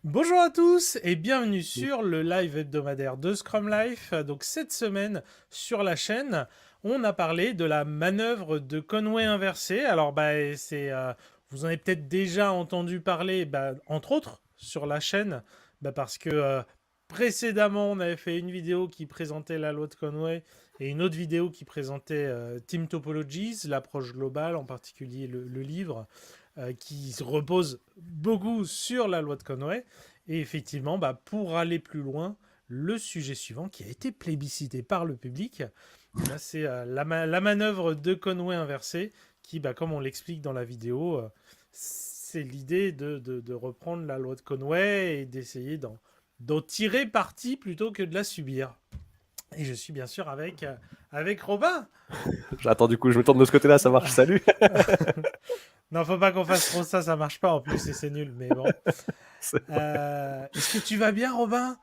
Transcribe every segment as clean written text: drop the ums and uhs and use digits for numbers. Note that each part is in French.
Bonjour à tous et bienvenue sur le live hebdomadaire de Scrum Life. Donc cette semaine sur la chaîne, on a parlé de la manœuvre de Conway inversée. Alors vous en avez peut-être déjà entendu parler, entre autres sur la chaîne, parce que précédemment on avait fait une vidéo qui présentait la loi de Conway et une autre vidéo qui présentait Team Topologies, l'approche globale, en particulier le livre qui se repose beaucoup sur la loi de Conway. Et effectivement, pour aller plus loin, le sujet suivant qui a été plébiscité par le public, c'est la manœuvre de Conway inversée, qui, comme on l'explique dans la vidéo, c'est l'idée de reprendre la loi de Conway et d'essayer d'en tirer parti plutôt que de la subir. Et je suis bien sûr avec Robin. J'attends du coup, je me tourne de ce côté-là, ça marche, salut. Non, faut pas qu'on fasse trop ça marche pas en plus et c'est nul, mais bon. Est-ce que tu vas bien, Robin?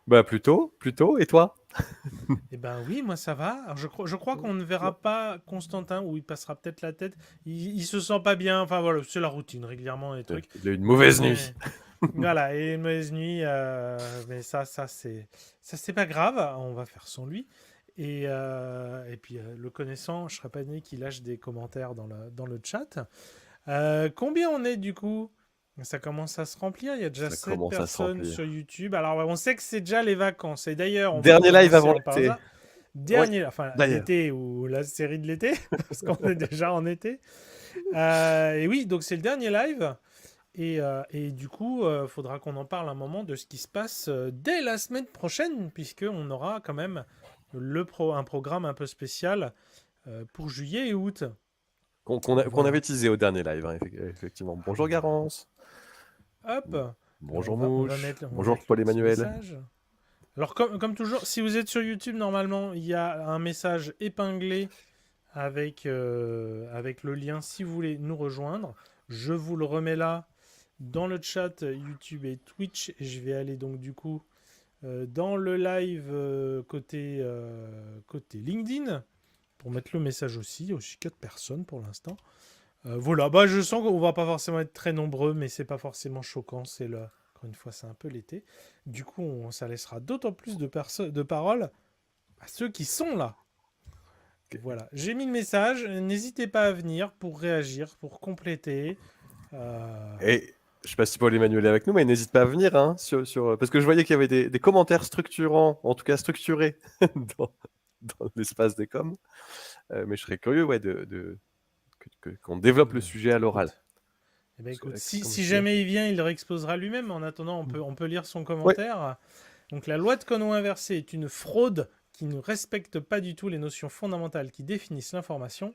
Bah plutôt, et toi? Eh ben oui, moi ça va. Alors, je crois qu'on ne verra pas Constantin, ou il passera peut-être la tête. Il se sent pas bien. Enfin voilà, c'est la routine, régulièrement les trucs. Il a eu une mauvaise nuit. Mais voilà, et une mauvaise nuit. Mais ça c'est pas grave. On va faire sans lui. Et puis le connaissant, je serais pas né qu'il lâche des commentaires dans le chat. Combien on est du coup? Ça commence à se remplir. Il y a déjà Ça 7 commence à se personnes sur remplir. YouTube. Alors, ouais, on sait que c'est déjà les vacances. Et d'ailleurs, on va Dernier live commencer avant en parlant de l'été. ça. Oui, Dernier, enfin, d'ailleurs. l'été ou la série de l'été, parce qu'on est déjà en été. Et oui, donc c'est le dernier live. Et du coup, faudra qu'on en parle un moment de ce qui se passe dès la semaine prochaine, puisqu'on aura quand même un programme un peu spécial pour juillet et août. Qu'on Voilà. avait teasé au dernier live, hein, effectivement. Ah Bonjour oui, bah, Garance. hop. Alors Bonjour Mouche. on va Bonjour mettre le petit Paul-Emmanuel. message. Alors comme toujours, si vous êtes sur YouTube, normalement, il y a un message épinglé avec le lien si vous voulez nous rejoindre. Je vous le remets là dans le chat YouTube et Twitch. Et je vais aller donc du coup dans le live côté LinkedIn pour mettre le message aussi. Il y a aussi 4 personnes pour l'instant. Voilà, je sens qu'on va pas forcément être très nombreux, mais c'est pas forcément choquant. Encore une fois, c'est un peu l'été. Du coup, ça laissera d'autant plus de paroles à ceux qui sont là. Ok. Voilà, j'ai mis le message. N'hésitez pas à venir pour réagir, pour compléter. Euh, Et je sais pas si Paul-Emmanuel est avec nous, mais n'hésite pas à venir, hein, parce que je voyais qu'il y avait des commentaires structurants, en tout cas structurés, dans, dans l'espace des coms. Mais je serais curieux, ouais, qu'on développe le sujet à l'oral. Écoute, Parce que, écoute, si, comme si je disais. jamais il vient, il le réexposera lui-même. En attendant, on peut lire son Ouais. commentaire. Donc, la loi de Conway inversée est une fraude qui ne respecte pas du tout les notions fondamentales qui définissent l'information.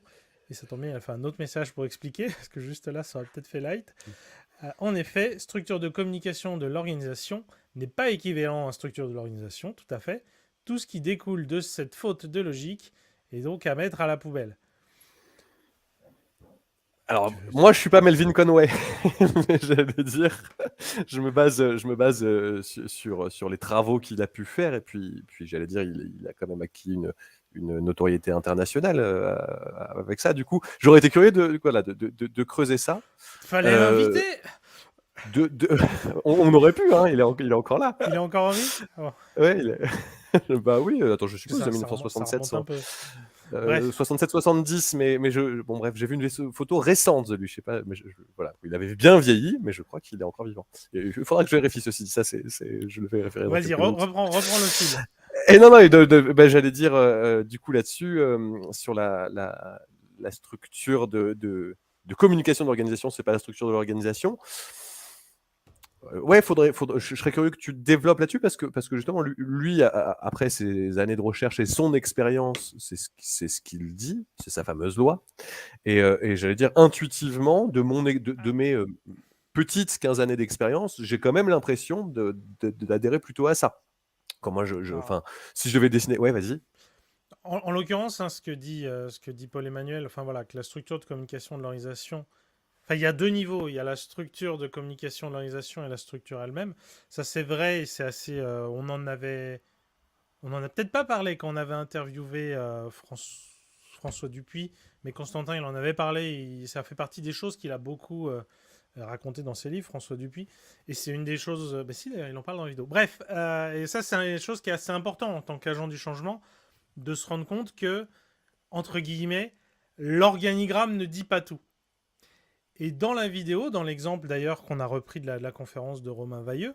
Et ça tombe bien, il a fait un autre message pour expliquer, parce que juste là, ça aurait peut-être fait light. En effet, structure de communication de l'organisation n'est pas équivalent à structure de l'organisation, tout à fait. Tout ce qui découle de cette faute de logique est donc à mettre à la poubelle. Alors, moi, je suis pas Melvin Conway, mais j'allais dire, je me base sur les travaux qu'il a pu faire, et puis j'allais dire, il a quand même acquis une notoriété internationale avec ça. Du coup, j'aurais été curieux voilà, de creuser ça. Fallait Euh, l'inviter. de, de- on aurait pu, hein, il est encore là. Il est encore en vie. Oh, Ouais, bah oui, attends, je suppose, ça, ça, remonte, ça 1967, remonte un peu. Bref. 67-70, mais bon bref, j'ai vu une photo récente de lui, je sais pas, mais voilà, il avait bien vieilli, mais je crois qu'il est encore vivant. Et il faudra que je vérifie ceci, ça je le vais référer dans Vas-y, quelques minutes. reprends le fil. Et non, non, bah, j'allais dire du coup là-dessus, sur la structure de communication d'organisation, c'est pas la structure de l'organisation. Ouais, je serais curieux que tu développes là-dessus parce que justement, lui, après ses années de recherche et son expérience, c'est ce qu'il dit, c'est sa fameuse loi. Et j'allais dire intuitivement, de mes petites 15 années d'expérience, j'ai quand même l'impression d'adhérer plutôt à ça. Quand moi, Alors, enfin, si je devais dessiner, ouais, vas-y. en l'occurrence, hein, ce que dit Paul Emmanuel, enfin voilà, que la structure de communication de l'organisation. Enfin, il y a deux niveaux. Il y a la structure de communication de l'organisation et la structure elle-même. Ça, c'est vrai et c'est assez. On en a peut-être pas parlé quand on avait interviewé François Dupuis, mais Constantin, il en avait parlé. Ça fait partie des choses qu'il a beaucoup raconté dans ses livres, François Dupuis. Et c'est une des choses... bah si, d'ailleurs, il en parle dans la vidéo. Bref, et ça, c'est une chose qui est assez important en tant qu'agent du changement, de se rendre compte que, entre guillemets, l'organigramme ne dit pas tout. Et dans la vidéo, dans l'exemple d'ailleurs qu'on a repris de la conférence de Romain Vailleux,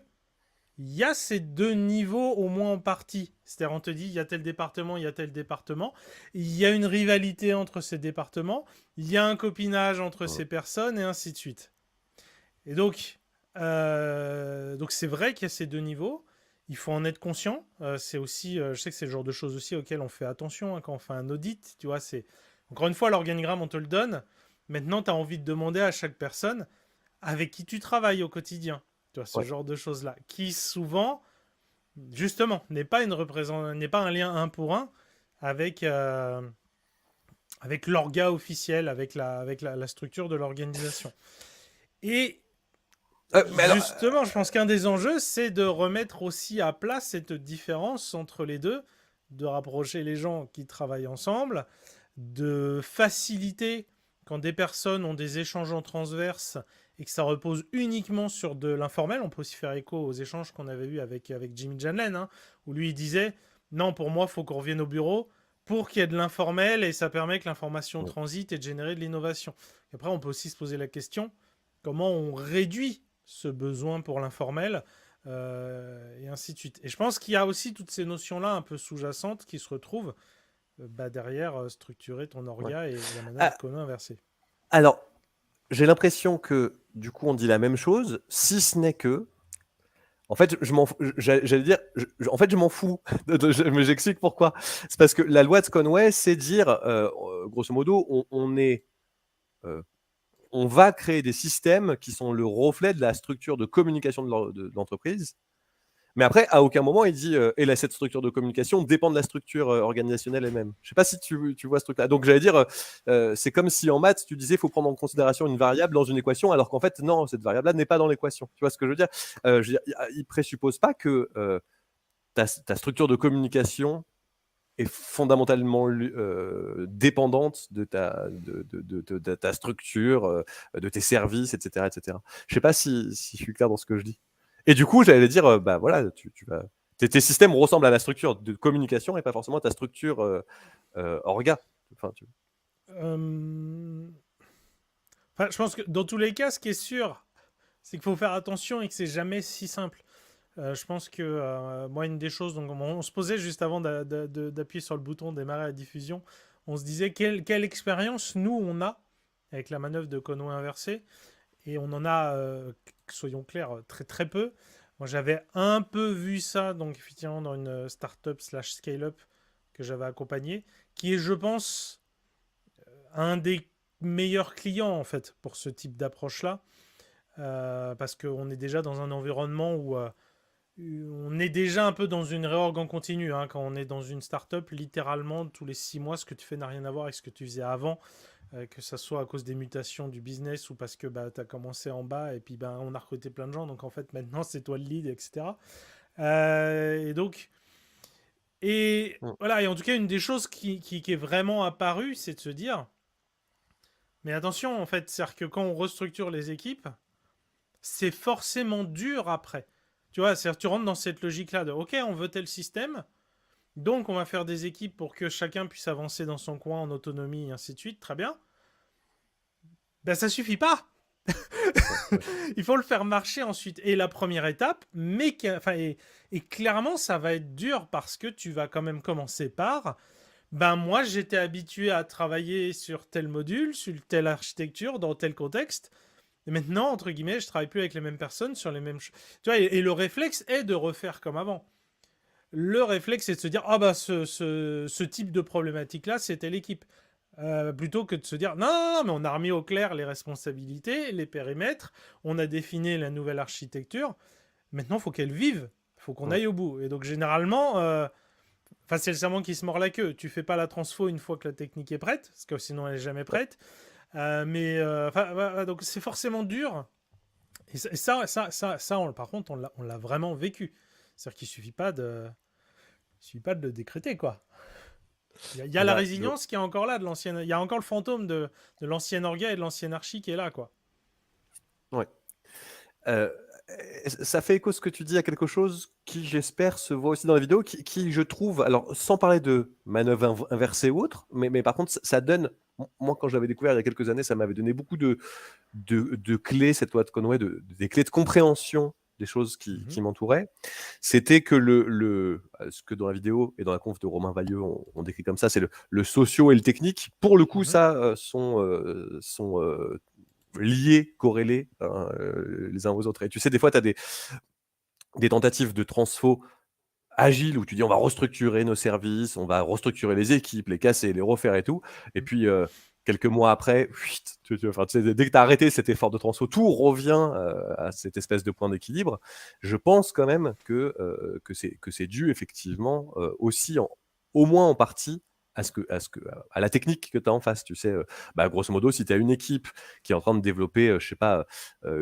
il y a ces deux niveaux au moins en partie. C'est-à-dire on te dit, il y a tel département, il y a tel département. Il y a une rivalité entre ces départements. Il y a un copinage entre ces personnes et ainsi de suite. Et donc c'est vrai qu'il y a ces deux niveaux. Il faut en être conscient. C'est aussi, je sais que c'est le genre de choses aussi auxquelles on fait attention quand on fait un audit. Tu vois, c'est encore une fois l'organigramme, on te le donne. Maintenant, tu as envie de demander à chaque personne avec qui tu travailles au quotidien. Tu vois, ce genre de choses-là, qui souvent, justement, n'est pas un lien un pour un avec avec l'orga officiel, avec la structure de l'organisation. Et justement, je pense qu'un des enjeux, c'est de remettre aussi à plat cette différence entre les deux, de rapprocher les gens qui travaillent ensemble, de faciliter quand des personnes ont des échanges en transverse et que ça repose uniquement sur de l'informel. On peut aussi faire écho aux échanges qu'on avait eus avec Jimmy Janlen, hein, où lui il disait non, pour moi, il faut qu'on revienne au bureau pour qu'il y ait de l'informel et ça permet que l'information transite et de générer de l'innovation. Et après, on peut aussi se poser la question comment on réduit ce besoin pour l'informel et ainsi de suite. Et je pense qu'il y a aussi toutes ces notions-là un peu sous-jacentes qui se retrouvent derrière structurer ton orga et la manœuvre commun inversée. Alors, j'ai l'impression que du coup on dit la même chose, si ce n'est que, en fait, j'allais dire, en fait, je m'en fous. Mais j'explique pourquoi. C'est parce que la loi de Conway, c'est dire, grosso modo, on va créer des systèmes qui sont le reflet de la structure de communication de l'entreprise. Mais après, à aucun moment, il dit et cette structure de communication dépend de la structure organisationnelle elle-même. Je ne sais pas si tu vois ce truc-là. Donc, j'allais dire, c'est comme si en maths, tu disais qu'il faut prendre en considération une variable dans une équation, alors qu'en fait, non, cette variable-là n'est pas dans l'équation. Tu vois ce que je veux dire, il ne présuppose pas que ta structure de communication est fondamentalement dépendante de ta structure, de tes services, etc. etc. Je ne sais pas si je suis clair dans ce que je dis. Et du coup, j'allais dire, bah voilà, tes systèmes ressemblent à la structure de communication et pas forcément à ta structure orga. Enfin, je pense que dans tous les cas, ce qui est sûr, c'est qu'il faut faire attention et que c'est jamais si simple. Je pense que moi, une des choses, donc on se posait juste avant d'appuyer sur le bouton démarrer la diffusion, on se disait quelle expérience nous on a avec la manœuvre de Conway inversé, et on en a, soyons clairs, très très peu. Moi, j'avais un peu vu ça, donc effectivement, dans une startup slash scale-up que j'avais accompagné, qui est, je pense, un des meilleurs clients en fait pour ce type d'approche-là, parce qu'on est déjà dans un environnement où on est déjà un peu dans une réorg en continu. Hein, quand on est dans une startup, littéralement, tous les 6 mois, ce que tu fais n'a rien à voir avec ce que tu faisais avant, que ça soit à cause des mutations du business ou parce que bah, tu as commencé en bas et puis bah, on a recruté plein de gens. Donc en fait, maintenant, c'est toi le lead, etc. Et donc, voilà. Et en tout cas, une des choses qui est vraiment apparue, c'est de se dire, mais attention, en fait, c'est-à-dire que quand on restructure les équipes, c'est forcément dur après. Tu vois, c'est-à-dire tu rentres dans cette logique-là de OK, on veut tel système, donc on va faire des équipes pour que chacun puisse avancer dans son coin en autonomie et ainsi de suite, très bien. Ben ça suffit pas. Il faut le faire marcher ensuite. Et la première étape, et clairement ça va être dur parce que tu vas quand même commencer par ben moi j'étais habitué à travailler sur tel module, sur telle architecture, dans tel contexte. Et maintenant, entre guillemets, je travaille plus avec les mêmes personnes sur les mêmes choses. Tu vois, et le réflexe est de refaire comme avant. Le réflexe est de se dire ah bah ce type de problématique là c'était l'équipe, plutôt que de se dire non, non, non mais on a remis au clair les responsabilités, les périmètres, on a défini la nouvelle architecture. Maintenant, il faut qu'elle vive, il faut qu'on aille au bout. Et donc généralement, c'est le serment qui se mord la queue. Tu fais pas la transfo une fois que la technique est prête, parce que sinon elle est jamais prête. Donc c'est forcément dur. Et par contre, on l'a vraiment vécu. C'est-à-dire qu'il suffit pas de le décréter, quoi. Il y a la résilience qui est encore là de l'ancienne. Il y a encore le fantôme de l'ancienne orga et de l'ancienne archi qui est là, quoi. Ouais. Heu, Ça fait écho ce que tu dis à quelque chose qui, j'espère, se voit aussi dans la vidéo, qui je trouve, alors sans parler de manœuvre inversée ou autre, mais par contre ça donne, moi quand j'avais découvert il y a quelques années, ça m'avait donné beaucoup de clés, cette loi de Conway, des clés de compréhension des choses Mhm, qui m'entouraient. C'était que ce que dans la vidéo et dans la conf de Romain Valleux, on décrit comme ça, c'est le socio et le technique. Pour le coup, mhm, ça, sont liés, corrélés, hein, les uns aux autres. Et tu sais, des fois, tu as des tentatives de transfo agile où tu dis on va restructurer nos services, on va restructurer les équipes, les casser, les refaire et tout. Et mhm. puis quelques mois après, enfin, tu sais, dès que tu as arrêté cet effort de transfo, tout revient à cette espèce de point d'équilibre. Je pense quand même que c'est dû effectivement aussi, au moins en partie, à la technique que tu as en face. Tu sais, bah, grosso modo, si tu as une équipe qui est en train de développer, je sais pas,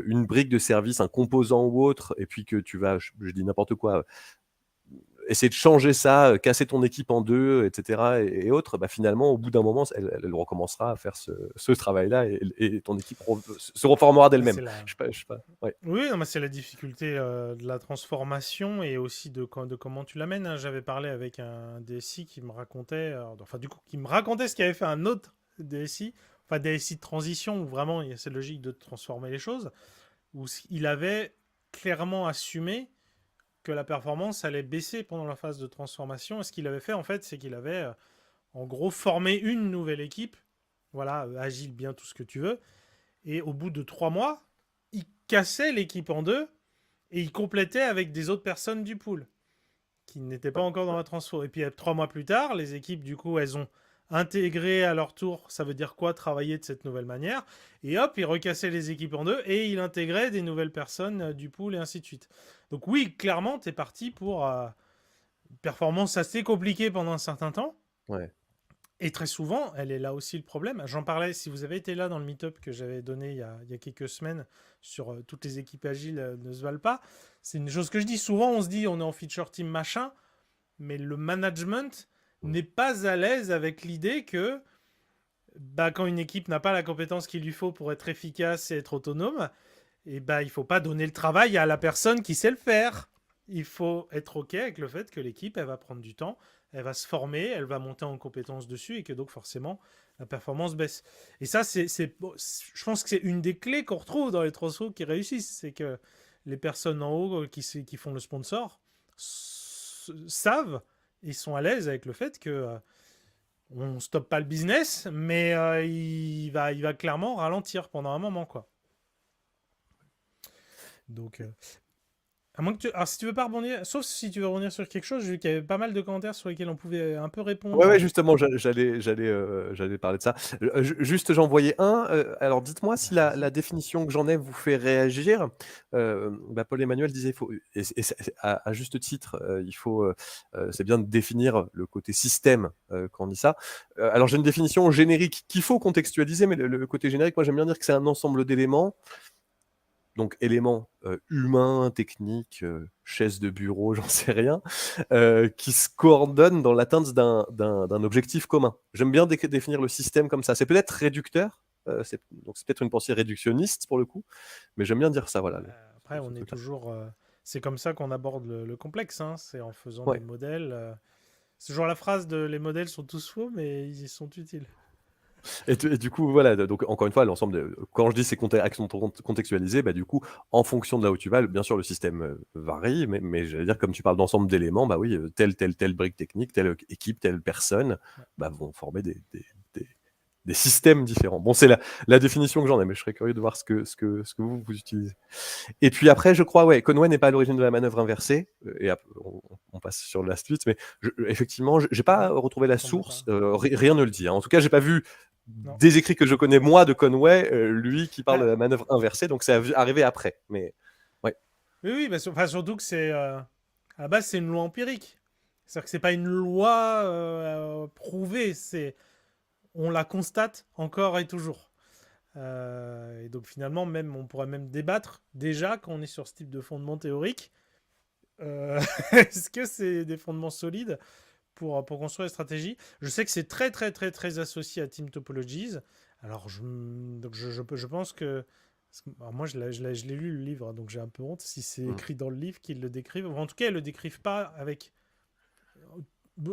une brique de service, un composant ou autre, et puis que tu vas, je dis n'importe quoi, essayer de changer ça, casser ton équipe en deux, etc. Et autres, bah, finalement, au bout d'un moment, elle recommencera à faire ce travail-là et ton équipe se reformera Bah, d'elle-même. c'est la... Je sais pas. Ouais. Oui, non, mais c'est la difficulté de la transformation et aussi de comment tu l'amènes, hein. J'avais parlé avec un DSI qui me racontait, enfin du coup, qui me racontait ce qu'avait fait un autre DSI, enfin DSI de transition où vraiment il y a cette logique de transformer les choses, où il avait clairement assumé que la performance allait baisser pendant la phase de transformation. Et ce qu'il avait fait en fait, c'est qu'il avait en gros formé une nouvelle équipe, voilà, agile, bien tout ce que tu veux, et au bout de 3 mois, il cassait l'équipe en deux et il complétait avec des autres personnes du pool qui n'étaient pas Ouais. encore dans la transfo. Et puis 3 mois plus tard, les équipes, du coup, elles ont intégré à leur tour, ça veut dire quoi, travailler de cette nouvelle manière. Et hop, il recassait les équipes en deux et il intégrait des nouvelles personnes du pool et ainsi de suite. Donc oui, clairement, tu es parti pour une performance assez compliquée pendant un certain temps. Ouais. Et très souvent, elle est là aussi le problème. J'en parlais, si vous avez été là dans le meet-up que j'avais donné il y a quelques semaines sur toutes les équipes agiles ne se valent pas. C'est une chose que je dis. Souvent, on se dit on est en feature team machin, mais le management Mm. n'est pas à l'aise avec l'idée que bah, quand une équipe n'a pas la compétence qu'il lui faut pour être efficace et être autonome, et bah, il ne faut pas donner le travail à la personne qui sait le faire. Il faut être OK avec le fait que l'équipe, elle va prendre du temps, elle va se former, elle va monter en compétences dessus et que donc forcément, la performance baisse. Et ça, je pense que c'est une des clés qu'on retrouve dans les transfos qui réussissent. C'est que les personnes en haut qui font le sponsor savent et sont à l'aise avec le fait que on stoppe pas le business, mais il va clairement ralentir pendant un moment, quoi. Donc, à moins que alors, si tu veux pas rebondir, sauf si tu veux rebondir sur quelque chose, j'ai vu qu'il y avait pas mal de commentaires sur lesquels on pouvait un peu Ouais, ouais, répondre. justement, j'allais parler de ça. Juste, j'en voyais un. Alors, dites-moi si la Vas-y. définition que j'en ai vous fait réagir. Bah, Paul-Emmanuel disait, à juste titre, c'est bien de définir le côté système quand on dit ça. Alors, j'ai une définition générique qu'il faut contextualiser, mais le côté générique, moi, j'aime bien dire que c'est un ensemble d'éléments, donc éléments humains, techniques, chaises de bureau, j'en sais rien, qui se coordonnent dans l'atteinte d'un objectif commun. J'aime bien définir le système comme ça. C'est peut-être réducteur, donc c'est peut-être une pensée réductionniste pour le coup, mais j'aime bien dire ça, voilà, Après, ce on est truc-là. toujours. C'est comme ça qu'on aborde le complexe, hein. C'est en faisant des Ouais. modèles. C'est toujours la phrase de les modèles sont tous faux, mais ils sont utiles. Et du coup, voilà, donc encore une fois, quand je dis ces actions contextualisées, bah, du coup, en fonction de là où tu vas, bien sûr, le système varie, mais j'allais dire, comme tu parles d'ensemble d'éléments, bah oui, telle brique technique, telle équipe, telle personne, Ouais. bah, vont former des, des systèmes différents. Bon, c'est la définition que j'en ai, mais je serais curieux de voir ce que vous utilisez. Et puis après, je crois, ouais, Conway n'est pas à l'origine de la manœuvre inversée, et on passe sur la suite, mais effectivement, j'ai pas Non, retrouvé la ça semble source, pas. rien ne le dit, hein. En tout cas, j'ai pas vu Non. des écrits que je connais, moi, de Conway, lui qui parle de Bah, la manœuvre inversée, donc c'est arrivé après. Mais ouais, oui, oui, bah, enfin, surtout que c'est. À la base, c'est une loi empirique. C'est-à-dire que c'est pas une loi prouvée, on la constate encore et toujours. Et donc finalement, même, on pourrait même débattre déjà quand on est sur ce type de fondement théorique. Est-ce que c'est des fondements solides pour construire les stratégies? Je sais que c'est très très très très associé à Team Topologies. Alors donc je pense que Alors moi, je l'ai lu le livre, donc j'ai un peu honte si c'est Mm. écrit dans le livre qu'ils le décrivent. Ou en tout cas, ils le décrivent pas avec.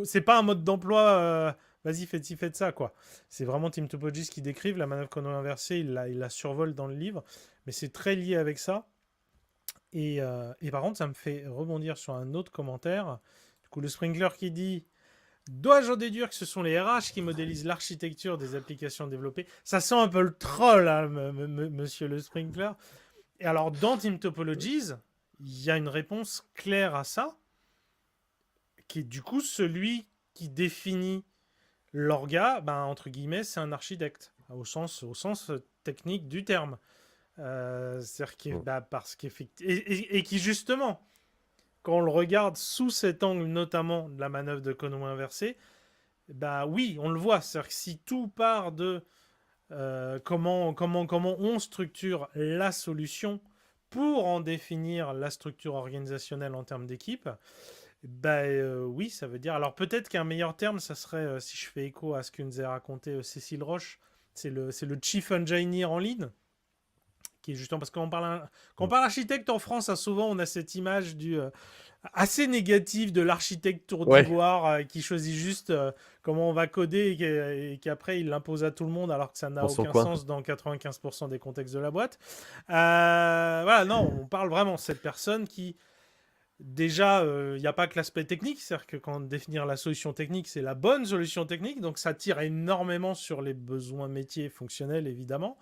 C'est pas un mode d'emploi. Vas-y, faites ci, faites ça, quoi. C'est vraiment Team Topologist qui décrivent la manœuvre chrono inversée. Il la survole dans le livre, mais c'est très lié avec ça. Et par contre, ça me fait rebondir sur un autre commentaire. Du coup, le Sprinkler qui dit: dois-je en déduire que ce sont les RH qui modélisent l'architecture des applications développées? Ça sent un peu le troll, hein, monsieur le Sprinkler. Et alors, dans Team Topologies, il y a une réponse claire à ça, qui est du coup celui qui définit l'orga, ben, entre guillemets, c'est un architecte, au sens technique du terme. C'est-à-dire que, Mm. bah, parce et qui, justement, quand on le regarde sous cet angle, notamment de la manœuvre de Conway inversée, bah oui, on le voit. C'est-à-dire que si tout part de comment on structure la solution pour en définir la structure organisationnelle en termes d'équipe, bah oui, ça veut dire. Alors peut-être qu'un meilleur terme, ça serait, si je fais écho à ce que nous a raconté Cécile Roche, c'est le Chief Engineer en ligne, qui est justement parce quand on Mm. parle architecte en France, hein, souvent on a cette image du assez négative de l'architecte tour Ouais, d'ivoire qui choisit juste comment on va coder et qu'après il l'impose à tout le monde alors que ça n'a dans son aucun coin. sens dans 95% des contextes de la boîte. Voilà, non, on parle vraiment de cette personne qui, déjà, il n'y a pas que l'aspect technique, c'est-à-dire que quand définir la solution technique, c'est la bonne solution technique, donc ça tire énormément sur les besoins métiers fonctionnels, évidemment.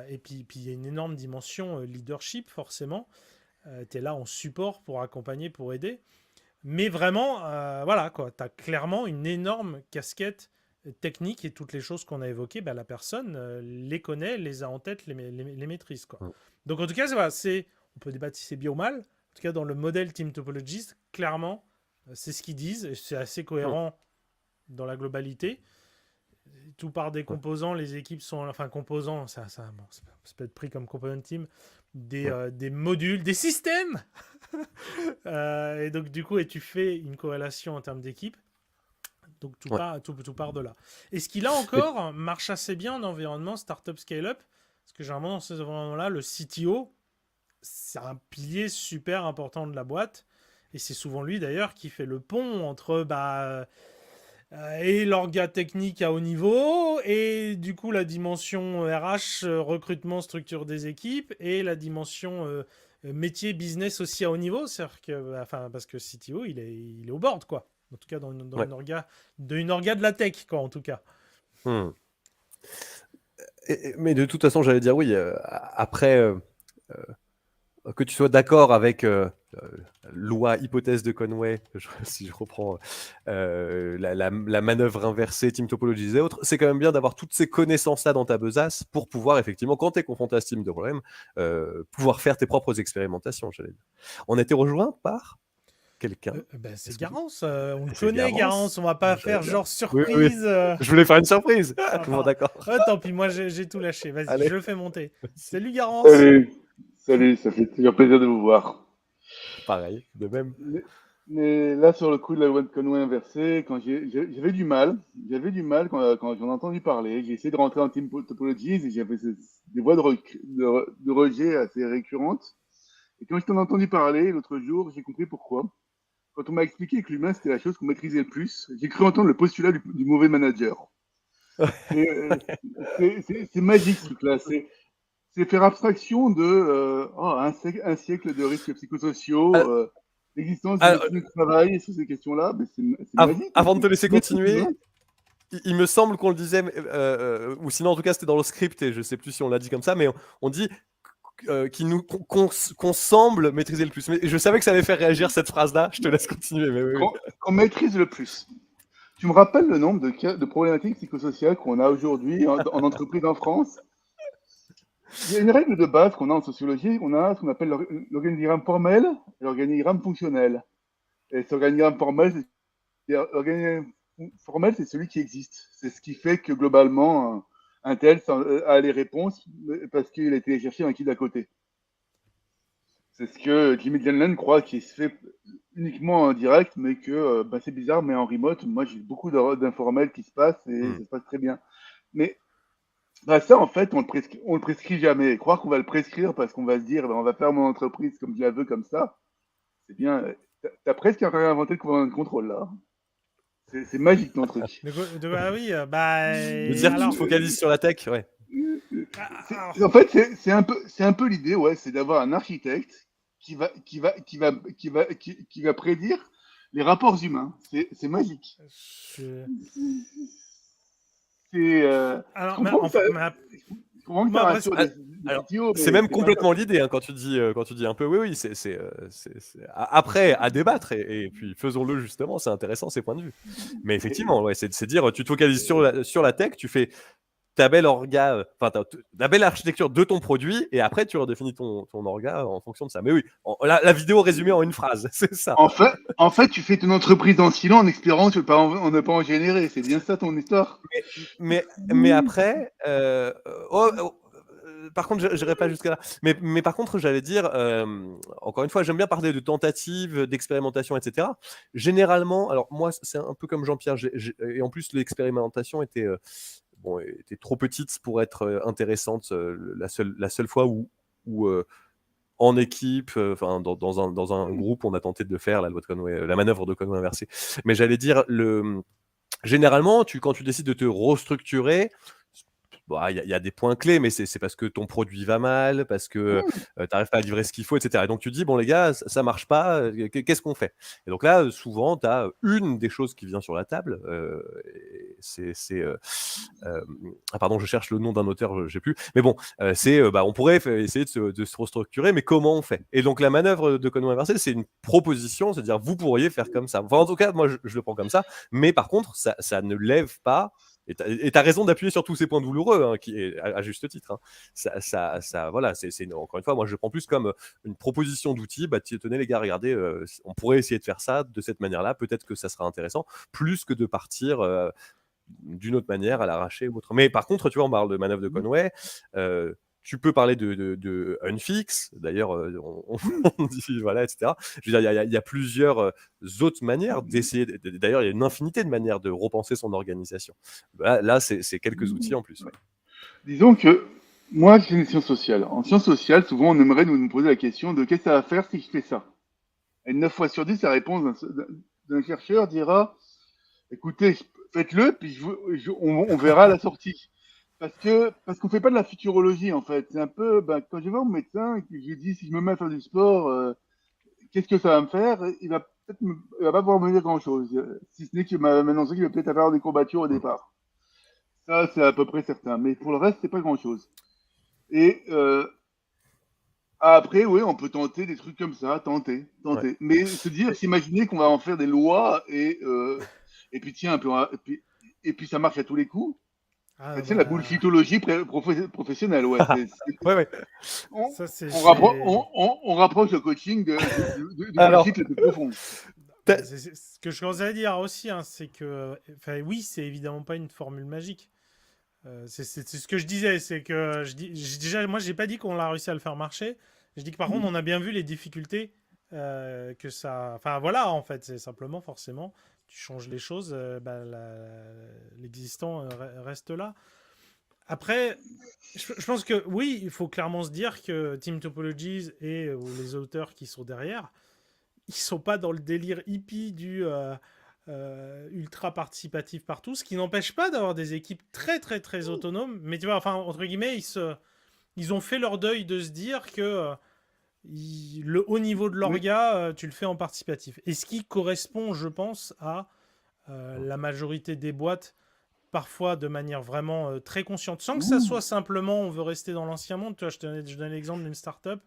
Et puis, il y a une énorme dimension leadership, forcément. Tu es là en support pour accompagner, pour aider. Mais vraiment, voilà, quoi. Tu as clairement une énorme casquette technique et toutes les choses qu'on a évoquées, bah, la personne les connaît, les a en tête, les maîtrise, quoi. Mm. Donc, en tout cas, voilà, on peut débattre si c'est bien ou mal. En tout cas, dans le modèle Team Topologist, clairement, c'est ce qu'ils disent et c'est assez Mm. cohérent dans la globalité. Tout part des Ouais. composants, les équipes sont, enfin composants, bon, ça peut être pris comme component team, Mm. des modules, des systèmes. Et donc du coup, et tu fais une corrélation en termes d'équipe. Donc Ouais. tout part de là. Et ce qui là Mais encore marche assez bien en environnement startup scale-up, parce que généralement dans ces environnements-là, le CTO, c'est un pilier super important de la boîte. Et c'est souvent lui d'ailleurs qui fait le pont entre et l'orga technique à haut niveau, et du coup la dimension RH, recrutement, structure des équipes, et la dimension métier, business aussi à haut niveau, c'est-à-dire que, enfin, parce que CTO, il est au board, quoi. En tout cas, dans ouais. une orga de la tech, quoi, en tout cas. Mm. Mais de toute façon, j'allais dire oui. Après, que tu sois d'accord avec loi hypothèse de Conway, si je reprends la manœuvre inversée, team topologies et autres, c'est quand même bien d'avoir toutes ces connaissances-là dans ta besace pour pouvoir effectivement, quand tu es confronté à ce type de problème, pouvoir faire tes propres expérimentations, j'allais dire. On a été rejoint par quelqu'un. Ben, c'est Est-ce que Garance, on le c'est connaît, Garance, Garance? on va pas J'allais faire dire. genre Oui, oui. surprise. Je voulais faire une surprise. Bon, Enfin, d'accord. tant pis, moi j'ai tout lâché, vas-y, Allez, je le fais monter. vas-y. Salut Garance. Salut, salut, ça fait toujours plaisir de vous voir. Pareil, de même. Mais là, sur le coup de la loi de Conway inversée, quand j'avais du mal quand j'en ai entendu parler. J'ai essayé de rentrer en team topologies et j'avais des voix de rejet assez récurrentes. Et quand je t'en ai entendu parler l'autre jour, j'ai compris pourquoi. Quand on m'a expliqué que l'humain, c'était la chose qu'on maîtrisait le plus, j'ai cru entendre le postulat du mauvais manager. C'est c'est magique ce truc-là. C'est faire abstraction de un siècle de risques psychosociaux, Alors, l'existence de alors, médecine du travail sur ces questions-là, mais c'est magique. Quoi. avant de te laisser Tu maîtrises continuer, l'humain. il me semble qu'on le disait, ou sinon en tout cas c'était dans le script et je sais plus si on l'a dit comme ça, mais on dit qu'on semble maîtriser le plus. Mais je savais que ça allait faire réagir cette phrase-là. Je te laisse continuer. Mais oui, oui. Qu'on maîtrise le plus. Tu me rappelles le nombre de problématiques psychosociales qu'on a aujourd'hui en entreprise en France. Il y a une règle de base qu'on a en sociologie, on a ce qu'on appelle l'organigramme formel et l'organigramme fonctionnel. Et cet organigramme formel, l'organigramme formel, c'est celui qui existe. C'est ce qui fait que globalement, un tel a les réponses parce qu'il a été cherché un qui d'à côté. C'est ce que Jimmy Glennon croit qu'il se fait uniquement en direct, mais que c'est bizarre, mais en remote, moi j'ai beaucoup d'informels qui se passent et Hmm. ça se passe très bien. Mais Bah ça, en fait, on le prescrit jamais. Croire qu'on va le prescrire parce qu'on va se dire, bah, on va faire mon entreprise comme je la veux, comme ça, c'est bien. T'as presque inventé le commandant de contrôle, là. C'est magique, ton truc. Ah oui, bah De dire que tu te alors, focalises sur la tech, ouais. alors, En fait, c'est un peu l'idée, ouais, c'est d'avoir un architecte qui va prédire les rapports humains. C'est magique. je- C'est, je alors, comprends que ça, je comprends que moi ça après, rassure Ah, des alors, CTO, c'est mais même c'est pas ça. complètement l'idée hein, quand tu dis un peu oui, oui, après à débattre et puis faisons-le justement, c'est intéressant ces points de vue. Mais effectivement, ouais, c'est dire tu te focalises sur la tech, tu fais ta belle orga, enfin la belle architecture de ton produit et après tu redéfinis ton orga en fonction de ça. Mais oui, la vidéo résumée en une phrase, c'est ça. En fait, tu fais ton entreprise en silo en espérant ne pas en générer. C'est bien ça ton histoire. Mais après, par contre, je n'irai pas jusqu'à là. Mais par contre, j'allais dire, encore une fois, j'aime bien parler de tentatives, d'expérimentation, etc. Généralement, alors moi, c'est un peu comme Jean-Pierre, et en plus, l'expérimentation était trop petite pour être intéressante. La seule fois où en équipe, enfin dans un groupe, on a tenté de faire la loi de Conway, la manœuvre de Conway inversée. Mais j'allais dire, généralement, quand tu décides de te restructurer, bah, il y a des points clés, mais c'est parce que ton produit va mal, parce que tu n'arrives pas à livrer ce qu'il faut, etc. Et donc tu te dis, bon les gars, ça marche pas, qu'est-ce qu'on fait? Et donc là, souvent, tu as une des choses qui vient sur la table, ah pardon, je cherche le nom d'un auteur, je sais plus. Mais bon, on pourrait essayer de se restructurer, mais comment on fait? Et donc la manœuvre de Conway inversé, c'est une proposition, c'est-à-dire vous pourriez faire comme ça. Enfin, en tout cas, moi, je le prends comme ça. Mais par contre, ça ne lève pas. Et tu as raison d'appuyer sur tous ces points douloureux, hein, qui est à juste titre. Hein. Voilà, encore une fois, moi je prends plus comme une proposition d'outil. Bah, tenez les gars, regardez, on pourrait essayer de faire ça de cette manière-là. Peut-être que ça sera intéressant, plus que de partir d'une autre manière à l'arracher ou autre. Mais par contre, tu vois, on parle de manœuvre de Conway. Tu peux parler de Unfix, d'ailleurs, on dit, voilà, etc. Je veux dire, il y a plusieurs autres manières d'essayer. D'ailleurs, il y a une infinité de manières de repenser son organisation. Là c'est quelques outils en plus. Ouais. Disons que moi, j'ai une science sociale. En sciences sociales, souvent, on aimerait nous poser la question de qu'est-ce que ça va faire si je fais ça. Et 9 fois sur 10, la réponse d'un chercheur dira écoutez, faites-le, puis on verra la sortie. Parce qu'on fait pas de la futurologie, en fait. C'est un peu, quand je vais au médecin et que je lui dis si je me mets à faire du sport, qu'est-ce que ça va me faire? Il va pas pouvoir me dire grand-chose. Si ce n'est qu'il m'a annoncé qu'il va peut-être avoir des courbatures au départ. Ça, c'est à peu près certain. Mais pour le reste, c'est pas grand-chose. Et après, oui, on peut tenter des trucs comme ça, tenter. Ouais. Mais s'imaginer qu'on va en faire des lois et puis tiens, et puis ça marche à tous les coups. ah, Tu sais, la bah, bullshitologie professionnelle, ouais. Ouais. On, ça c'est on rapproche le coaching du Alors, bullshit le plus profond. c'est ce que je commençais à dire aussi, hein, c'est que, enfin, oui, c'est évidemment pas une formule magique. C'est ce que je disais, c'est que déjà, moi, j'ai pas dit qu'on l'a réussi à le faire marcher. Je dis que par contre, on a bien vu les difficultés que ça. Enfin, voilà, en fait, c'est simplement forcément, tu changes les choses, l'existant reste là. Après, je pense que oui, il faut clairement se dire que Team Topologies et les auteurs qui sont derrière, ils sont pas dans le délire hippie du ultra participatif partout, ce qui n'empêche pas d'avoir des équipes très très très autonomes. Mais tu vois, enfin entre guillemets, ils ont fait leur deuil de se dire que le haut niveau de l'orga, tu le fais en participatif. Et ce qui correspond, je pense, à la majorité des boîtes, parfois de manière vraiment très consciente, sans que ça soit simplement on veut rester dans l'ancien monde. Tu vois, je donne l'exemple d'une startup.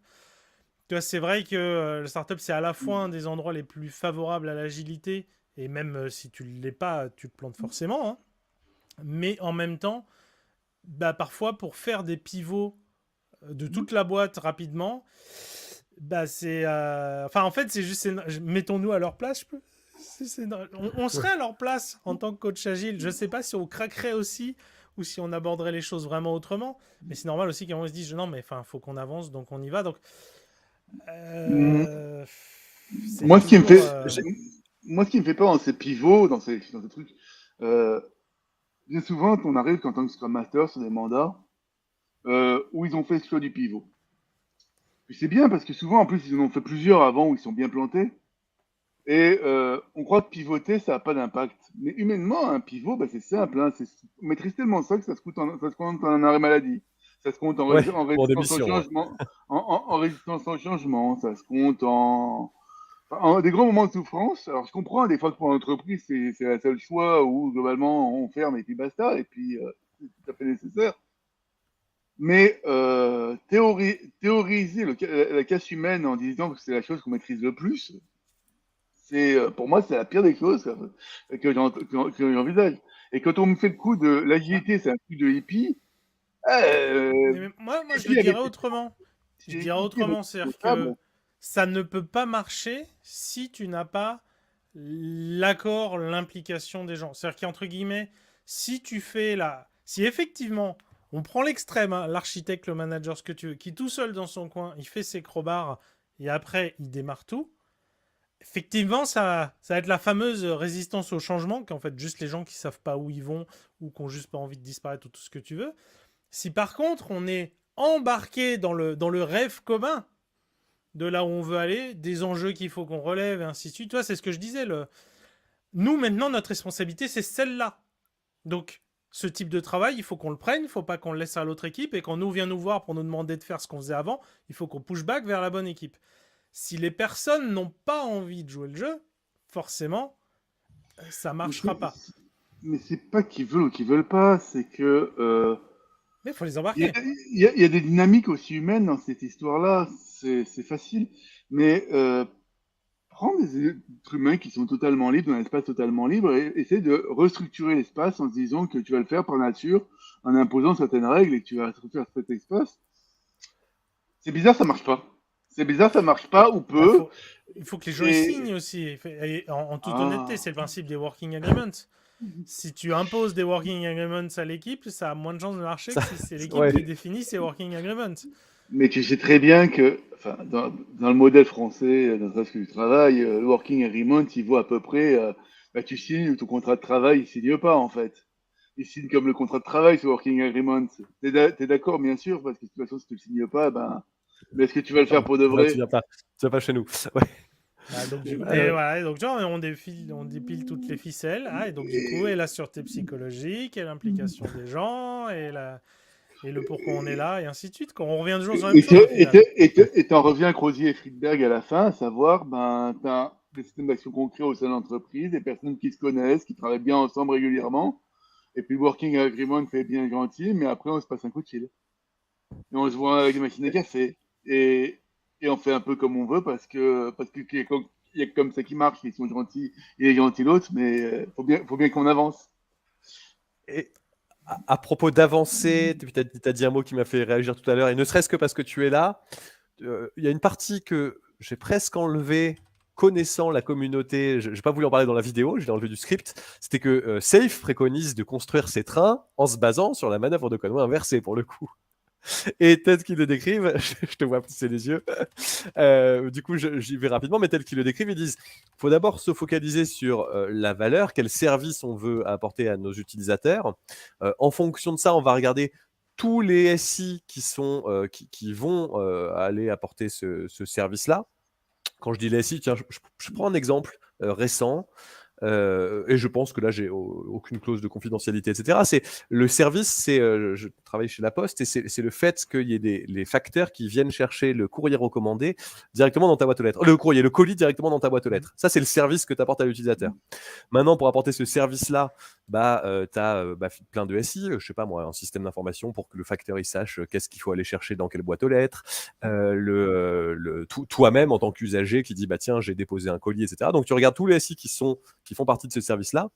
Tu vois, c'est vrai que le startup, c'est à la fois un des endroits les plus favorables à l'agilité, et même si tu ne l'es pas, tu te plantes forcément. Hein. Mais en même temps, parfois, pour faire des pivots de toute la boîte rapidement, c'est... Enfin, en fait, c'est juste... Mettons-nous à leur place, je peux... On serait à leur place en tant que coach agile. Je ne sais pas si on craquerait aussi ou si on aborderait les choses vraiment autrement. Mais c'est normal aussi qu'on se dise, non, mais il faut qu'on avance, donc on y va. Donc, Moi, ce qui me fait, toujours, moi, ce qui me fait peur dans ces pivots, dans ces trucs, bien souvent, on arrive en tant que Scrum Master sur des mandats, où ils ont fait ce choix du pivot. Puis c'est bien parce que souvent, en plus, ils en ont fait plusieurs avant où ils sont bien plantés. Et on croit que pivoter, ça n'a pas d'impact. Mais humainement, un pivot, bah, c'est simple. Hein, on maîtrise tellement ça que ça se compte en un arrêt maladie. Ça se compte Ouais, en pour résistance au démission, ouais. changement. En résistance au changement. Ça se compte en des grands moments de souffrance. Alors, je comprends, des fois, que pour l'entreprise, c'est le seul choix où, globalement, on ferme et puis basta. Et puis, c'est tout à fait nécessaire. Mais théoriser la casse humaine en disant que c'est la chose qu'on maîtrise le plus, pour moi, c'est la pire des choses que j'envisage. Et quand on me fait le coup de l'agilité, c'est un truc de hippie, Mais moi, je le hippie dirais avec, autrement. Je dirais hippie avec autrement, c'est-à-dire que responsable, ça ne peut pas marcher si tu n'as pas l'accord, l'implication des gens. C'est-à-dire qu'entre guillemets, si tu fais la... Si effectivement, on prend l'extrême, hein, l'architecte, le manager, ce que tu veux, qui tout seul dans son coin, il fait ses crowbars et après, il démarre tout, effectivement, ça va être la fameuse résistance au changement, qu'en fait, juste les gens qui savent pas où ils vont ou qui ont juste pas envie de disparaître ou tout ce que tu veux. Si par contre, on est embarqué dans le rêve commun de là où on veut aller, des enjeux qu'il faut qu'on relève et ainsi de suite, toi, c'est ce que je disais. Nous, maintenant, notre responsabilité, c'est celle-là. Donc, ce type de travail, il faut qu'on le prenne, il ne faut pas qu'on le laisse à l'autre équipe, et quand nous vient nous voir pour nous demander de faire ce qu'on faisait avant, il faut qu'on push back vers la bonne équipe. Si les personnes n'ont pas envie de jouer le jeu, forcément, ça mais marchera pas. c'est pas qu'ils veulent ou qu'ils veulent pas, c'est que Mais il faut les il y, a, embarquer. il y a des dynamiques aussi humaines dans cette histoire-là. C'est facile, mais prends des êtres humains qui sont totalement libres, dans un espace totalement libre, et essaie de restructurer l'espace en se disant que tu vas le faire par nature, en imposant certaines règles et que tu vas refaire cet espace. C'est bizarre, ça marche pas. C'est bizarre, ça marche pas ou Bah, peu. il faut que les gens y Et signent aussi. Et en toute honnêteté, ah, c'est le principe des working agreements. Si tu imposes des working agreements à l'équipe, ça a moins de chances de marcher Ça, que si c'est l'équipe ouais. qui définit ces working agreements. mais tu sais très bien que, enfin, dans le modèle français, dans le reste du travail, le working agreement, il vaut à peu près, bah, tu signes ton contrat de travail, il signe pas en fait. Il signe comme le contrat de travail, ce working agreement. T'es d'accord, bien sûr, parce que de toute façon, si tu le signes pas, ben, mais est-ce que tu vas le faire pour de Ouais, vrai? tu viens pas chez nous. Ouais. Ah, donc, du coup, et Euh, voilà, donc, tu vois, on dépile toutes les ficelles. Ah, et donc, du coup, et la sûreté psychologique, et l'implication des gens, et le pourquoi on est là, et ainsi de suite. Quand on revient toujours sur la même chose au final. Et t'en reviens à Crozier et Friedberg à la fin, à savoir, ben, t'as des systèmes d'action concrets au sein de l'entreprise, des personnes qui se connaissent, qui travaillent bien ensemble régulièrement, et puis le working agreement fait bien gentil, mais après on se passe un coup de fil. Et on se voit avec des machines à café. Et, et on fait un peu comme on veut parce que il y a comme ça qui marche, ils sont gentils, il est gentil l'autre, mais faut bien qu'on avance. et à propos d'avancer, tu as dit un mot qui m'a fait réagir tout à l'heure, et ne serait-ce que parce que tu es là, il y a une partie que j'ai presque enlevée connaissant la communauté, je n'ai pas voulu en parler dans la vidéo, je l'ai enlevé du script, c'était que Safe préconise de construire ses trains en se basant sur la manœuvre de Conway inversée pour le coup. Et tel qu'ils le décrivent, je te vois plisser les yeux, du coup j'y vais rapidement, mais tel qu'ils le décrivent, ils disent il faut d'abord se focaliser sur la valeur, quel service on veut apporter à nos utilisateurs. En fonction de ça, on va regarder tous les SI qui vont aller apporter ce service-là. Quand je dis les SI, tiens, je prends un exemple récent. Et je pense que là, j'ai aucune clause de confidentialité, etc. C'est le service, je travaille chez La Poste, et c'est le fait qu'il y ait les facteurs qui viennent chercher le courrier recommandé directement dans ta boîte aux lettres. Le colis directement dans ta boîte aux lettres. Ça, c'est le service que tu apportes à l'utilisateur. Maintenant, pour apporter ce service-là, tu as plein de SI, je sais pas moi, un système d'information pour que le facteur il sache qu'est-ce qu'il faut aller chercher dans quelle boîte aux lettres, toi-même en tant qu'usager qui dit bah tiens j'ai déposé un colis, etc. Donc tu regardes tous les SI qui font partie de ce service-là,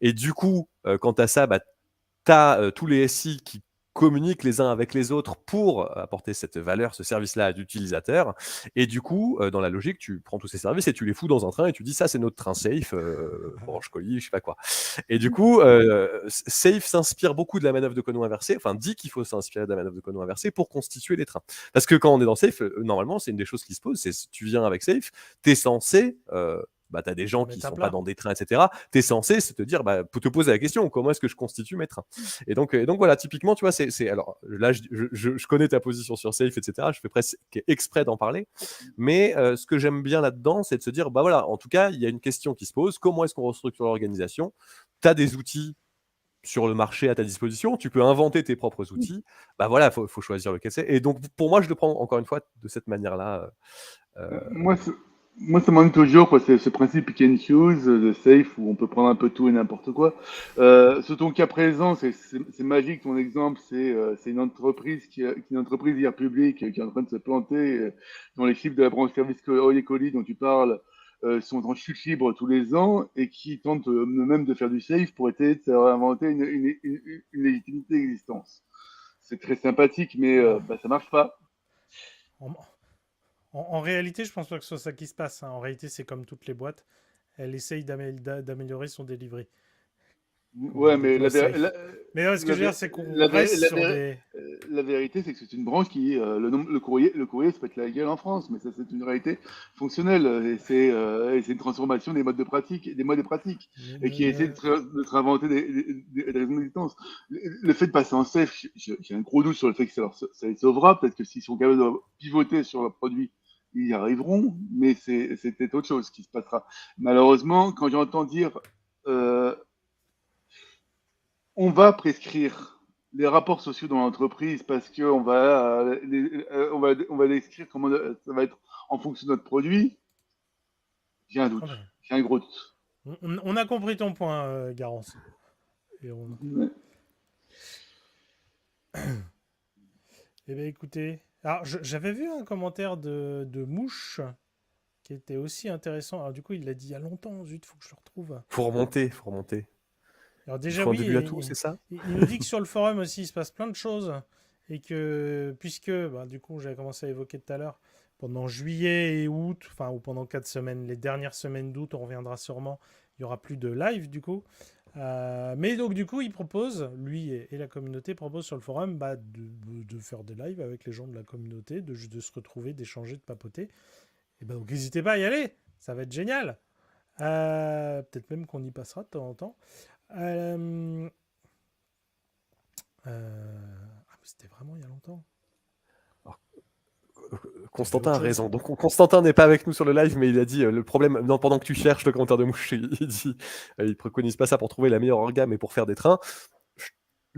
et du coup quand tu as ça, tu as tous les SI qui communiquent les uns avec les autres pour apporter cette valeur, ce service-là à l'utilisateur. Et du coup, dans la logique, tu prends tous ces services et tu les fous dans un train et tu dis ça, c'est notre train Safe, branche colis, je sais pas quoi. Et du coup, Safe s'inspire beaucoup de la manœuvre de Conon inversée, enfin dit qu'il faut s'inspirer de la manœuvre de Conon inversée pour constituer les trains. Parce que quand on est dans Safe, normalement, c'est une des choses qui se pose, c'est si tu viens avec Safe, tu es censé bah, tu as des gens qui Mettre ne à sont pas plat. dans des trains, etc. Tu es censé te dire, bah, pour te poser la question, comment est-ce que je constitue mes trains? Et donc voilà, typiquement, tu vois, alors là, je connais ta position sur Safe, etc. Je fais presque exprès d'en parler. Mais ce que j'aime bien là-dedans, c'est de se dire, bah voilà, en tout cas, il y a une question qui se pose. Comment est-ce qu'on restructure l'organisation? Tu as des outils sur le marché à ta disposition, tu peux inventer tes propres outils. Bah voilà, faut choisir lequel c'est. Et donc, pour moi, je le prends encore une fois de cette manière-là. Moi, moi, ça m'ennuie toujours, quoi. C'est ce principe pick and choose, de safe, où on peut prendre un peu tout et n'importe quoi. Sur ton cas présent, c'est magique, ton exemple. C'est une entreprise une entreprise hier publique qui est en train de se planter, dont les chiffres de la branche service colis dont tu parles sont en chute libre tous les ans et qui tente même de faire du safe pour essayer de se réinventer une légitimité d'existence. C'est très sympathique, mais Ah. bah, ça marche pas. En, en réalité, je pense pas que ce soit ça qui se passe, hein. En réalité, c'est comme toutes les boîtes. Elle essaye d'améliorer son delivery quand Ouais, elle mais déploie Safe. Mais ouais, ce que la, je veux dire, vé- c'est qu'on la, vé- reste la, sur vé- des... la vérité, c'est que c'est une branche qui, le courrier se pète la gueule en France, mais ça, c'est une réalité fonctionnelle, et c'est une transformation des modes de pratique, des modes de pratique, et qui essaie de se réinventer des raisons d'existence. Le fait de passer en safe, j'ai un gros doute sur le fait que ça les sauvera. Peut-être que s'ils sont capables de pivoter sur leur produit, ils y arriveront, mais c'est peut-être autre chose qui se passera. Malheureusement, quand j'entends dire euh, on va prescrire les rapports sociaux dans l'entreprise parce qu'on va, on va décrire comment ça va être en fonction de notre produit, j'ai un Ah doute. ben, J'ai un gros doute. on a compris ton point, Garance. Et Ouais. Eh bien, écoutez... Alors, j'avais vu un commentaire de Mouche qui était aussi intéressant. Alors, du coup, il l'a dit il y a longtemps. Zut, faut que je le retrouve. Faut remonter, faut remonter. Alors Il déjà faut un oui, début à tout, c'est ça? il nous dit que sur le forum aussi il se passe plein de choses et que puisque bah, du coup j'avais commencé à évoquer tout à l'heure pendant juillet et août, enfin ou pendant 4 semaines, les dernières semaines d'août, on reviendra sûrement, il y aura plus de live du coup. Mais donc du coup il propose, lui et la communauté proposent sur le forum bah, de faire des lives avec les gens de la communauté, de se retrouver, d'échanger, de papoter. Et ben donc n'hésitez pas à y aller, ça va être génial. Peut-être même qu'on y passera de temps en temps. Euh, Ah, mais c'était vraiment il y a longtemps. Alors, T'as fait Constantin autre a chose. raison. Donc Constantin n'est pas avec nous sur le live, mais il a dit le problème. Non, pendant que tu cherches le commentaire de Mouche, il dit il préconise pas ça pour trouver la meilleure orga, mais pour faire des trains.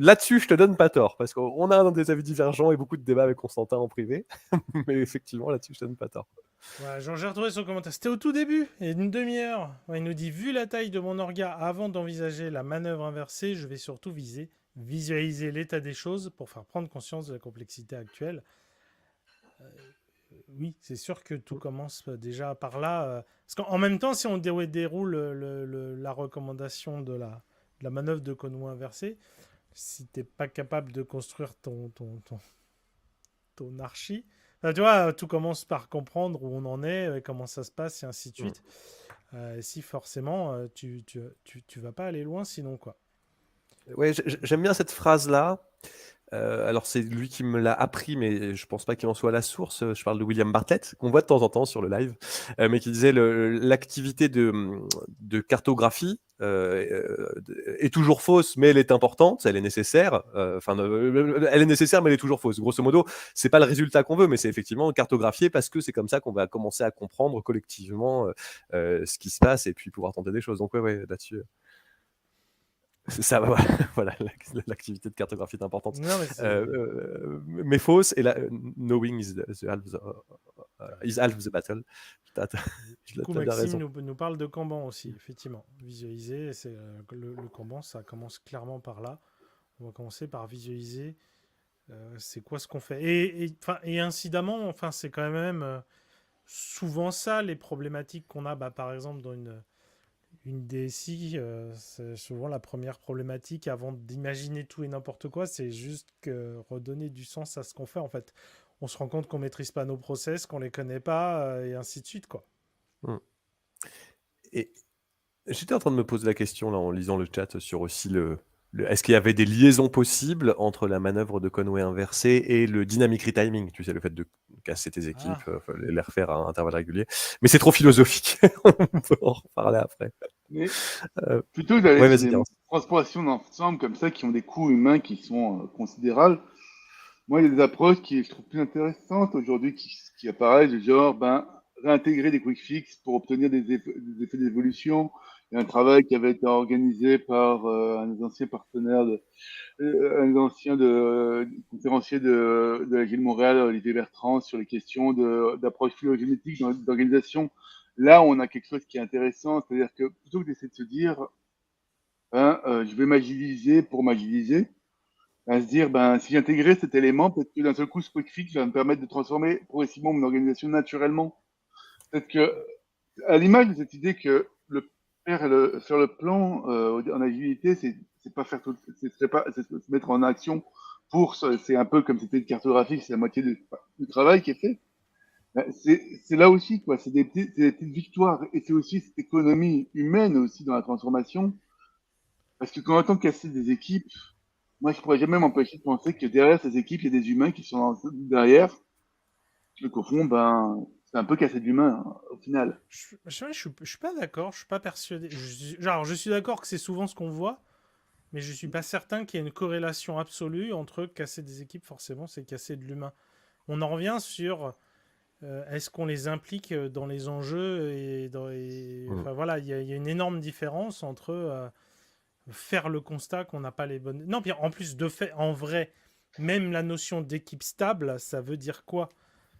Là-dessus, je te donne pas tort, parce qu'on a des avis divergents et beaucoup de débats avec Constantin en privé. Mais effectivement, là-dessus, je te donne pas tort. Ouais, j'ai retrouvé son commentaire. C'était au tout début, il y a une demi-heure. Ouais, il nous dit vu la taille de mon orga avant d'envisager la manœuvre inversée, je vais surtout visualiser l'état des choses pour faire prendre conscience de la complexité actuelle. Oui, c'est sûr que tout commence déjà par là. Parce qu'en même temps, si on déroule la recommandation de la manœuvre de Conway inversée, si t'es pas capable de construire ton archi, enfin, tu vois, tout commence par comprendre où on en est, comment ça se passe, et ainsi de suite. Si forcément, tu vas pas aller loin sinon, quoi. Ouais, j'aime bien cette phrase-là. Alors c'est lui qui me l'a appris, mais je pense pas qu'il en soit la source. Je parle de William Bartlett, qu'on voit de temps en temps sur le live, mais qui disait l'activité de cartographie est toujours fausse, mais elle est importante, elle est nécessaire. Elle est nécessaire, mais elle est toujours fausse. Grosso modo, c'est pas le résultat qu'on veut, mais c'est effectivement cartographier parce que c'est comme ça qu'on va commencer à comprendre collectivement ce qui se passe et puis pouvoir tenter des choses. Donc ouais, là-dessus. Ça, voilà, l'activité de cartographie est importante. Non, mais Mais fausse, et là, knowing is half the battle. du coup, T'as bien Maxime raison. nous parle de Kanban aussi, effectivement. Visualiser, c'est le Kanban, ça commence clairement par là. On va commencer par visualiser c'est quoi ce qu'on fait. Et incidemment, enfin, c'est quand même souvent ça les problématiques qu'on a, bah, par exemple, dans une DSI, c'est souvent la première problématique avant d'imaginer tout et n'importe quoi, c'est juste que redonner du sens à ce qu'on fait en fait. On se rend compte qu'on maîtrise pas nos process, qu'on les connaît pas, et ainsi de suite quoi. Et j'étais en train de me poser la question là en lisant le chat sur aussi est-ce qu'il y avait des liaisons possibles entre la manœuvre de Conway inversée et le dynamic retiming, tu sais, le fait casser tes équipes, Ah. les refaire à intervalles réguliers. Mais c'est trop philosophique. On peut en reparler après. Mais Euh, plutôt d'aller ouais, sur vas-y, des Garance. transformations d'ensemble comme ça qui ont des coûts humains qui sont considérables. Moi, il y a des approches qui je trouve plus intéressantes aujourd'hui qui apparaissent, du genre réintégrer des quick fixes pour obtenir des effets d'évolution. Il y a un travail qui avait été organisé par un des anciens partenaires, un des anciens conférenciers de la Ville de Montréal, Olivier Bertrand, sur les questions d'approche phylogénétique d'organisation. Là, on a quelque chose qui est intéressant, c'est-à-dire que plutôt que d'essayer de se dire, je vais m'agiliser pour m'agiliser, à se dire, si j'intégrais cet élément, peut-être que d'un seul coup, ce quick fix va me permettre de transformer progressivement mon organisation naturellement. Peut-être que, à l'image de cette idée que faire le plan en agilité, c'est pas faire tout, c'est se mettre en action c'est un peu comme c'était une cartographie, c'est la moitié du travail qui est fait. C'est là aussi, quoi. C'est des petites victoires et c'est aussi cette économie humaine aussi dans la transformation. Parce que quand on entend casser des équipes, moi, je pourrais jamais m'empêcher de penser que derrière ces équipes, il y a des humains qui sont derrière. Et qu'au fond, c'est un peu casser de l'humain, au final. Je suis pas d'accord, je suis pas persuadé. Genre, je suis d'accord que c'est souvent ce qu'on voit, mais je suis pas certain qu'il y ait une corrélation absolue entre casser des équipes, forcément, c'est casser de l'humain. On en revient sur est-ce qu'on les implique dans les enjeux enfin voilà, il y a une énorme différence entre faire le constat qu'on n'a pas les bonnes. Non, puis en plus de fait, en vrai, même la notion d'équipe stable, ça veut dire quoi?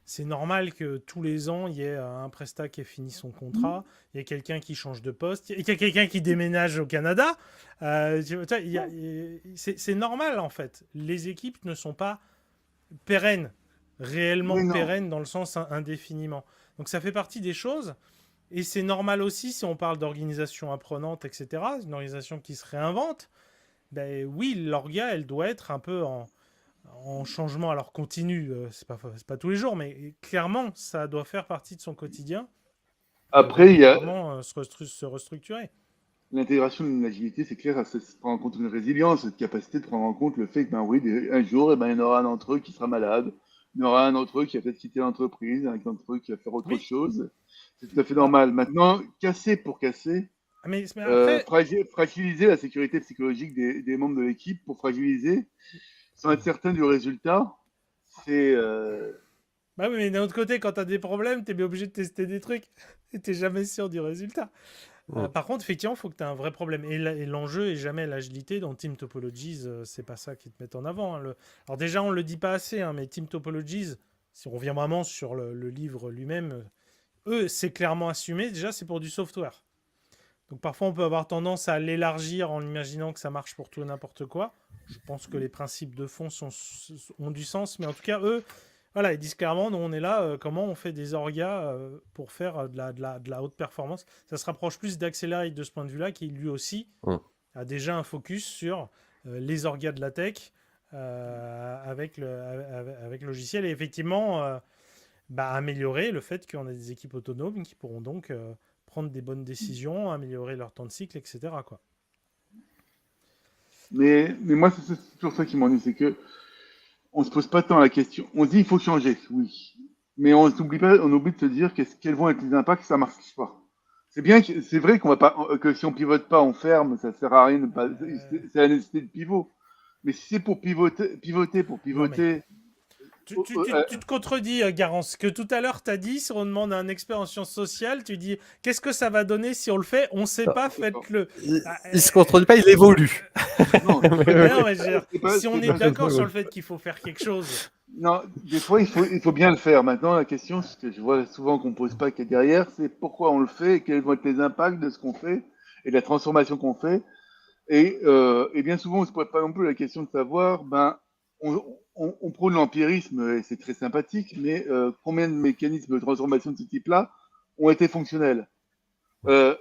C'est normal que tous les ans, il y ait un prestat qui ait fini son contrat, il y a quelqu'un qui change de poste, il y a quelqu'un qui déménage au Canada. C'est normal en fait. Les équipes ne sont pas pérennes, réellement Oui, non. pérennes dans le sens indéfiniment. Donc ça fait partie des choses. Et c'est normal aussi si on parle d'organisation apprenante, etc. Une organisation qui se réinvente. Ben oui, l'orga, elle doit être un peu en changement, alors continu, c'est pas tous les jours, mais clairement, ça doit faire partie de son quotidien Après, il y a régulièrement se restructurer. l'intégration d'une agilité, c'est clair, ça se prend en compte une résilience, cette capacité de prendre en compte le fait que, oui, un jour, il y en aura un d'entre eux qui sera malade, il y en aura un d'entre eux qui va peut-être quitter l'entreprise, un d'entre eux qui va faire autre Oui, chose. C'est tout à fait alors, normal. Maintenant, casser pour casser, mais après, fragiliser la sécurité psychologique des membres de l'équipe pour fragiliser, sans être certain du résultat, c'est bah oui, mais d'un autre côté, quand t'as des problèmes, t'es bien obligé de tester des trucs. Et t'es jamais sûr du résultat. Par contre, effectivement, il faut que tu aies un vrai problème. Et l'enjeu est jamais l'agilité. Dans Team Topologies, c'est pas ça qui te met en avant. Hein. Alors déjà, on le dit pas assez, hein, mais Team Topologies, si on revient vraiment sur le livre lui-même, eux, c'est clairement assumé. Déjà, c'est pour du software. Donc parfois, on peut avoir tendance à l'élargir en imaginant que ça marche pour tout et n'importe quoi. Je pense que les principes de fond ont du sens, mais en tout cas, eux, voilà, ils disent clairement, nous on est là, comment on fait des orgas pour faire de la haute performance. Ça se rapproche plus d'Accelerate de ce point de vue-là, qui lui aussi a déjà un focus sur les orgas de la tech avec le logiciel et effectivement améliorer le fait qu'on a des équipes autonomes qui pourront donc prendre des bonnes décisions, améliorer leur temps de cycle, etc. Quoi. mais moi, c'est toujours ça qui m'ennuie, c'est que on se pose pas tant la question. On se dit il faut changer, oui. Mais on oublie pas, on oublie de se dire quels vont être les impacts si ça marche pas. C'est vrai qu'on va pas, que si on pivote pas, on ferme, ça sert à rien de pas, c'est la nécessité de pivot. Mais si c'est pour pivoter pour Non mais pivoter, tu te contredis, Garance. Que tout à l'heure, tu as dit, si on demande à un expert en sciences sociales, tu dis qu'est-ce que ça va donner si on le fait? On ne sait pas, faites-le. Il se contredit pas, il évolue. non, Non, mais si on c'est est pas- d'accord sur le fait qu'il faut faire quelque chose, non, des fois il faut bien le faire. Maintenant, la question, ce que je vois souvent qu'on pose pas qui est derrière, c'est pourquoi on le fait et quels vont être les impacts de ce qu'on fait et de la transformation qu'on fait. Et bien souvent, on se pose pas non plus la question de savoir, on prône l'empirisme et c'est très sympathique, mais combien de mécanismes de transformation de ce type-là ont été fonctionnels? Euh,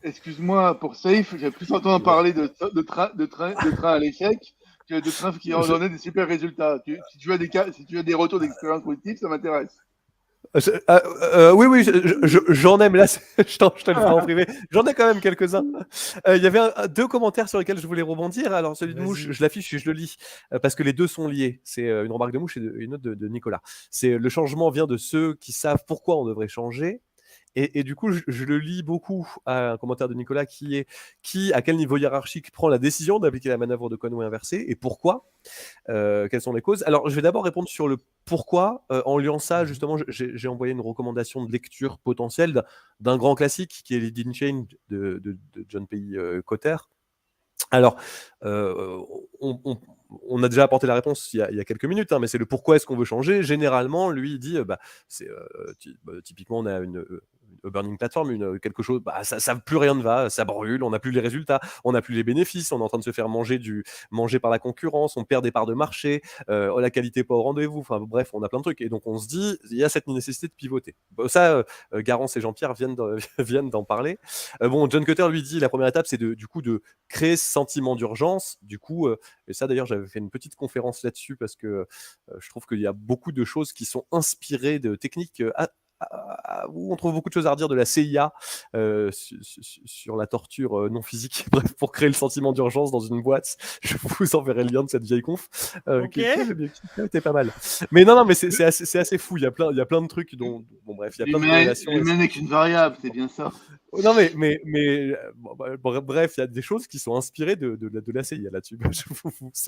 Excuse-moi, pour Safe, j'ai plus entendu parler de train à l'échec que de train qui ont donné des super résultats. Si tu as des retours d'expérience positive, ça m'intéresse. Oui, j'en ai, mais là, je te le ferai en privé. J'en ai quand même quelques-uns. Il y avait deux commentaires sur lesquels je voulais rebondir. Alors, celui de Mouche, Vas-y. je l'affiche et je le lis, parce que les deux sont liés. C'est une remarque de Mouche et une autre de Nicolas. C'est le changement vient de ceux qui savent pourquoi on devrait changer. Et du coup, je le lis beaucoup à un commentaire de Nicolas qui, à quel niveau hiérarchique, prend la décision d'appliquer la manœuvre de Conway inversée et pourquoi. Quelles sont les causes? Alors, je vais d'abord répondre sur le pourquoi. En liant ça, Mhm. justement, j'ai envoyé une recommandation de lecture potentielle d'un grand classique qui est Leading Chain de John P. Cotter. Alors, on a déjà apporté la réponse il y a quelques minutes, hein, mais c'est le pourquoi est-ce qu'on veut changer. Généralement, lui, il dit, c'est typiquement, on a une burning platform, quelque chose, ça plus rien ne va, ça brûle, on n'a plus les résultats, on n'a plus les bénéfices, on est en train de se faire manger par la concurrence, on perd des parts de marché, la qualité pas au rendez-vous, enfin bref, on a plein de trucs. Et donc on se dit, il y a cette nécessité de pivoter. Ça, Garance et Jean-Pierre viennent d'en parler. Bon, John Cutter lui dit, la première étape, c'est du coup de créer ce sentiment d'urgence. Du coup, et ça d'ailleurs, j'avais fait une petite conférence là-dessus parce que je trouve qu'il y a beaucoup de choses qui sont inspirées de techniques où on trouve beaucoup de choses à redire de la CIA sur la torture non physique, bref, pour créer le sentiment d'urgence dans une boîte. Je vous enverrai le lien de cette vieille conf Ok. qui était pas mal. Mais non, mais c'est assez fou. Il y a plein de trucs dont, bon bref, il y a plein de corrélations. L'humain n'est qu'une variable, c'est bien ça. Non, bref, il y a des choses qui sont inspirées de la CIA là-dessus.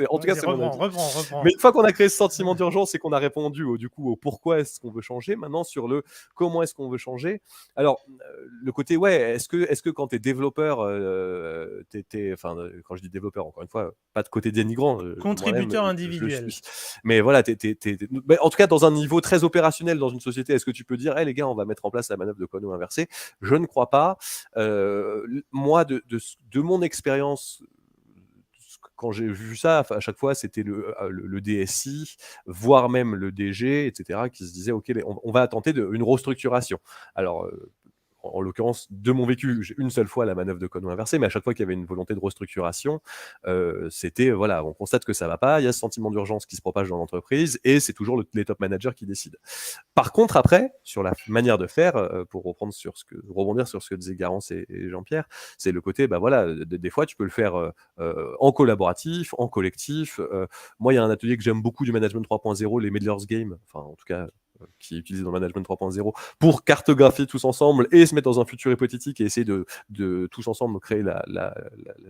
En tout cas, Vas-y, c'est mon avis. reprends. Mais une fois qu'on a créé ce sentiment d'urgence et qu'on a répondu du coup au pourquoi est-ce qu'on veut changer, maintenant sur le comment est-ce qu'on veut changer. Alors, le côté, ouais, est-ce que quand tu es développeur, enfin, quand je dis développeur, encore une fois, pas de côté dénigrant, moi-même, Contributeur je le individuel. suis. Mais voilà, mais en tout cas, dans un niveau très opérationnel dans une société, est-ce que tu peux dire, hey, les gars, on va mettre en place la manœuvre de Cono inversée? Je ne crois pas. Moi, de mon expérience, quand j'ai vu ça, à chaque fois, c'était le DSI, voire même le DG, etc., qui se disait, OK, on va tenter une restructuration. Alors, en l'occurrence, de mon vécu, j'ai une seule fois la manœuvre de Cono inversée, mais à chaque fois qu'il y avait une volonté de restructuration, c'était, voilà, on constate que ça va pas, il y a ce sentiment d'urgence qui se propage dans l'entreprise, et c'est toujours les top managers qui décident. Par contre, après, sur la manière de faire, pour rebondir sur ce que disaient Garance et Jean-Pierre, c'est le côté, voilà, des fois, tu peux le faire en collaboratif, en collectif. Moi, il y a un atelier que j'aime beaucoup du management 3.0, les Medler's Game, enfin, en tout cas, qui est utilisé dans le management 3.0 pour cartographier tous ensemble et se mettre dans un futur hypothétique et essayer de tous ensemble créer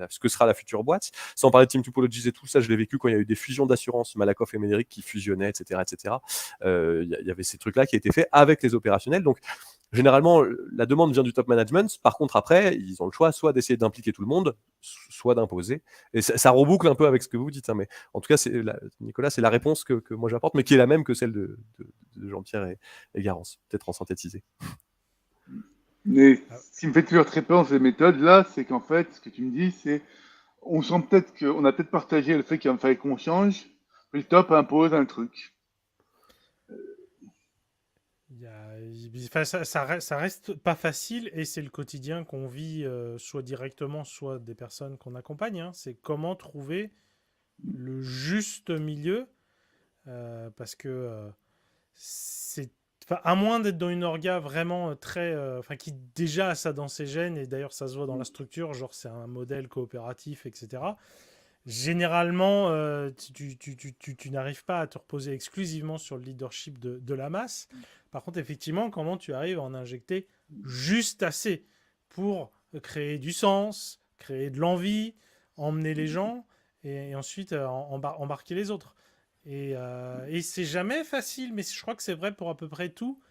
ce que sera la future boîte. Sans parler de team topologies et tout ça, je l'ai vécu quand il y a eu des fusions d'assurance, Malakoff et Médéric qui fusionnaient, etc. Il y avait ces trucs-là qui étaient faits avec les opérationnels. Donc, généralement, la demande vient du top management. Par contre, après, ils ont le choix soit d'essayer d'impliquer tout le monde, soit d'imposer. Et ça reboucle un peu avec ce que vous dites. Hein, mais en tout cas, Nicolas, c'est la réponse que moi j'apporte, mais qui est la même que celle de Jean-Pierre et Garance, peut-être en synthétisé. Mais ce qui me fait toujours très peur dans ces méthodes-là, c'est qu'en fait, ce que tu me dis, c'est on sent peut-être qu'on a peut-être partagé le fait qu'il fallait qu'on change, mais le top impose un truc. Enfin, ça reste pas facile et c'est le quotidien qu'on vit, soit directement, soit des personnes qu'on accompagne. Hein. C'est comment trouver le juste milieu parce que c'est. Enfin, à moins d'être dans une orga vraiment très. Enfin, qui déjà a ça dans ses gènes, et d'ailleurs ça se voit dans la structure, genre c'est un modèle coopératif, etc. Généralement, tu n'arrives pas à te reposer exclusivement sur le leadership de la masse. Par contre, effectivement, comment tu arrives à en injecter juste assez pour créer du sens, créer de l'envie, emmener les gens et ensuite embarquer les autres. Et c'est jamais facile, mais je crois que c'est vrai pour à peu près tout.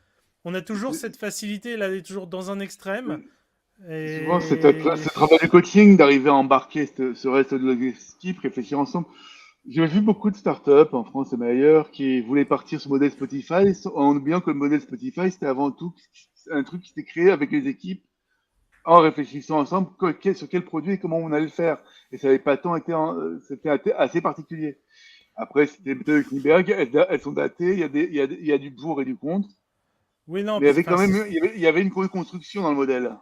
On a toujours cette facilité, là, elle est toujours dans un extrême. Souvent, c'est Et le travail du coaching d'arriver à embarquer ce reste de l'équipe, réfléchir ensemble. J'ai vu beaucoup de startups en France et même ailleurs qui voulaient partir sur le modèle Spotify en oubliant que le modèle Spotify, c'était avant tout un truc qui s'était créé avec les équipes en réfléchissant ensemble sur quel produit et comment on allait le faire. Et ça n'avait pas tant été, c'était assez particulier. Après, c'était les méthodes de Kniberg, elles sont datées, il y a du pour et du contre. oui, non, Mais il y avait enfin, quand même, il y avait une construction dans le modèle.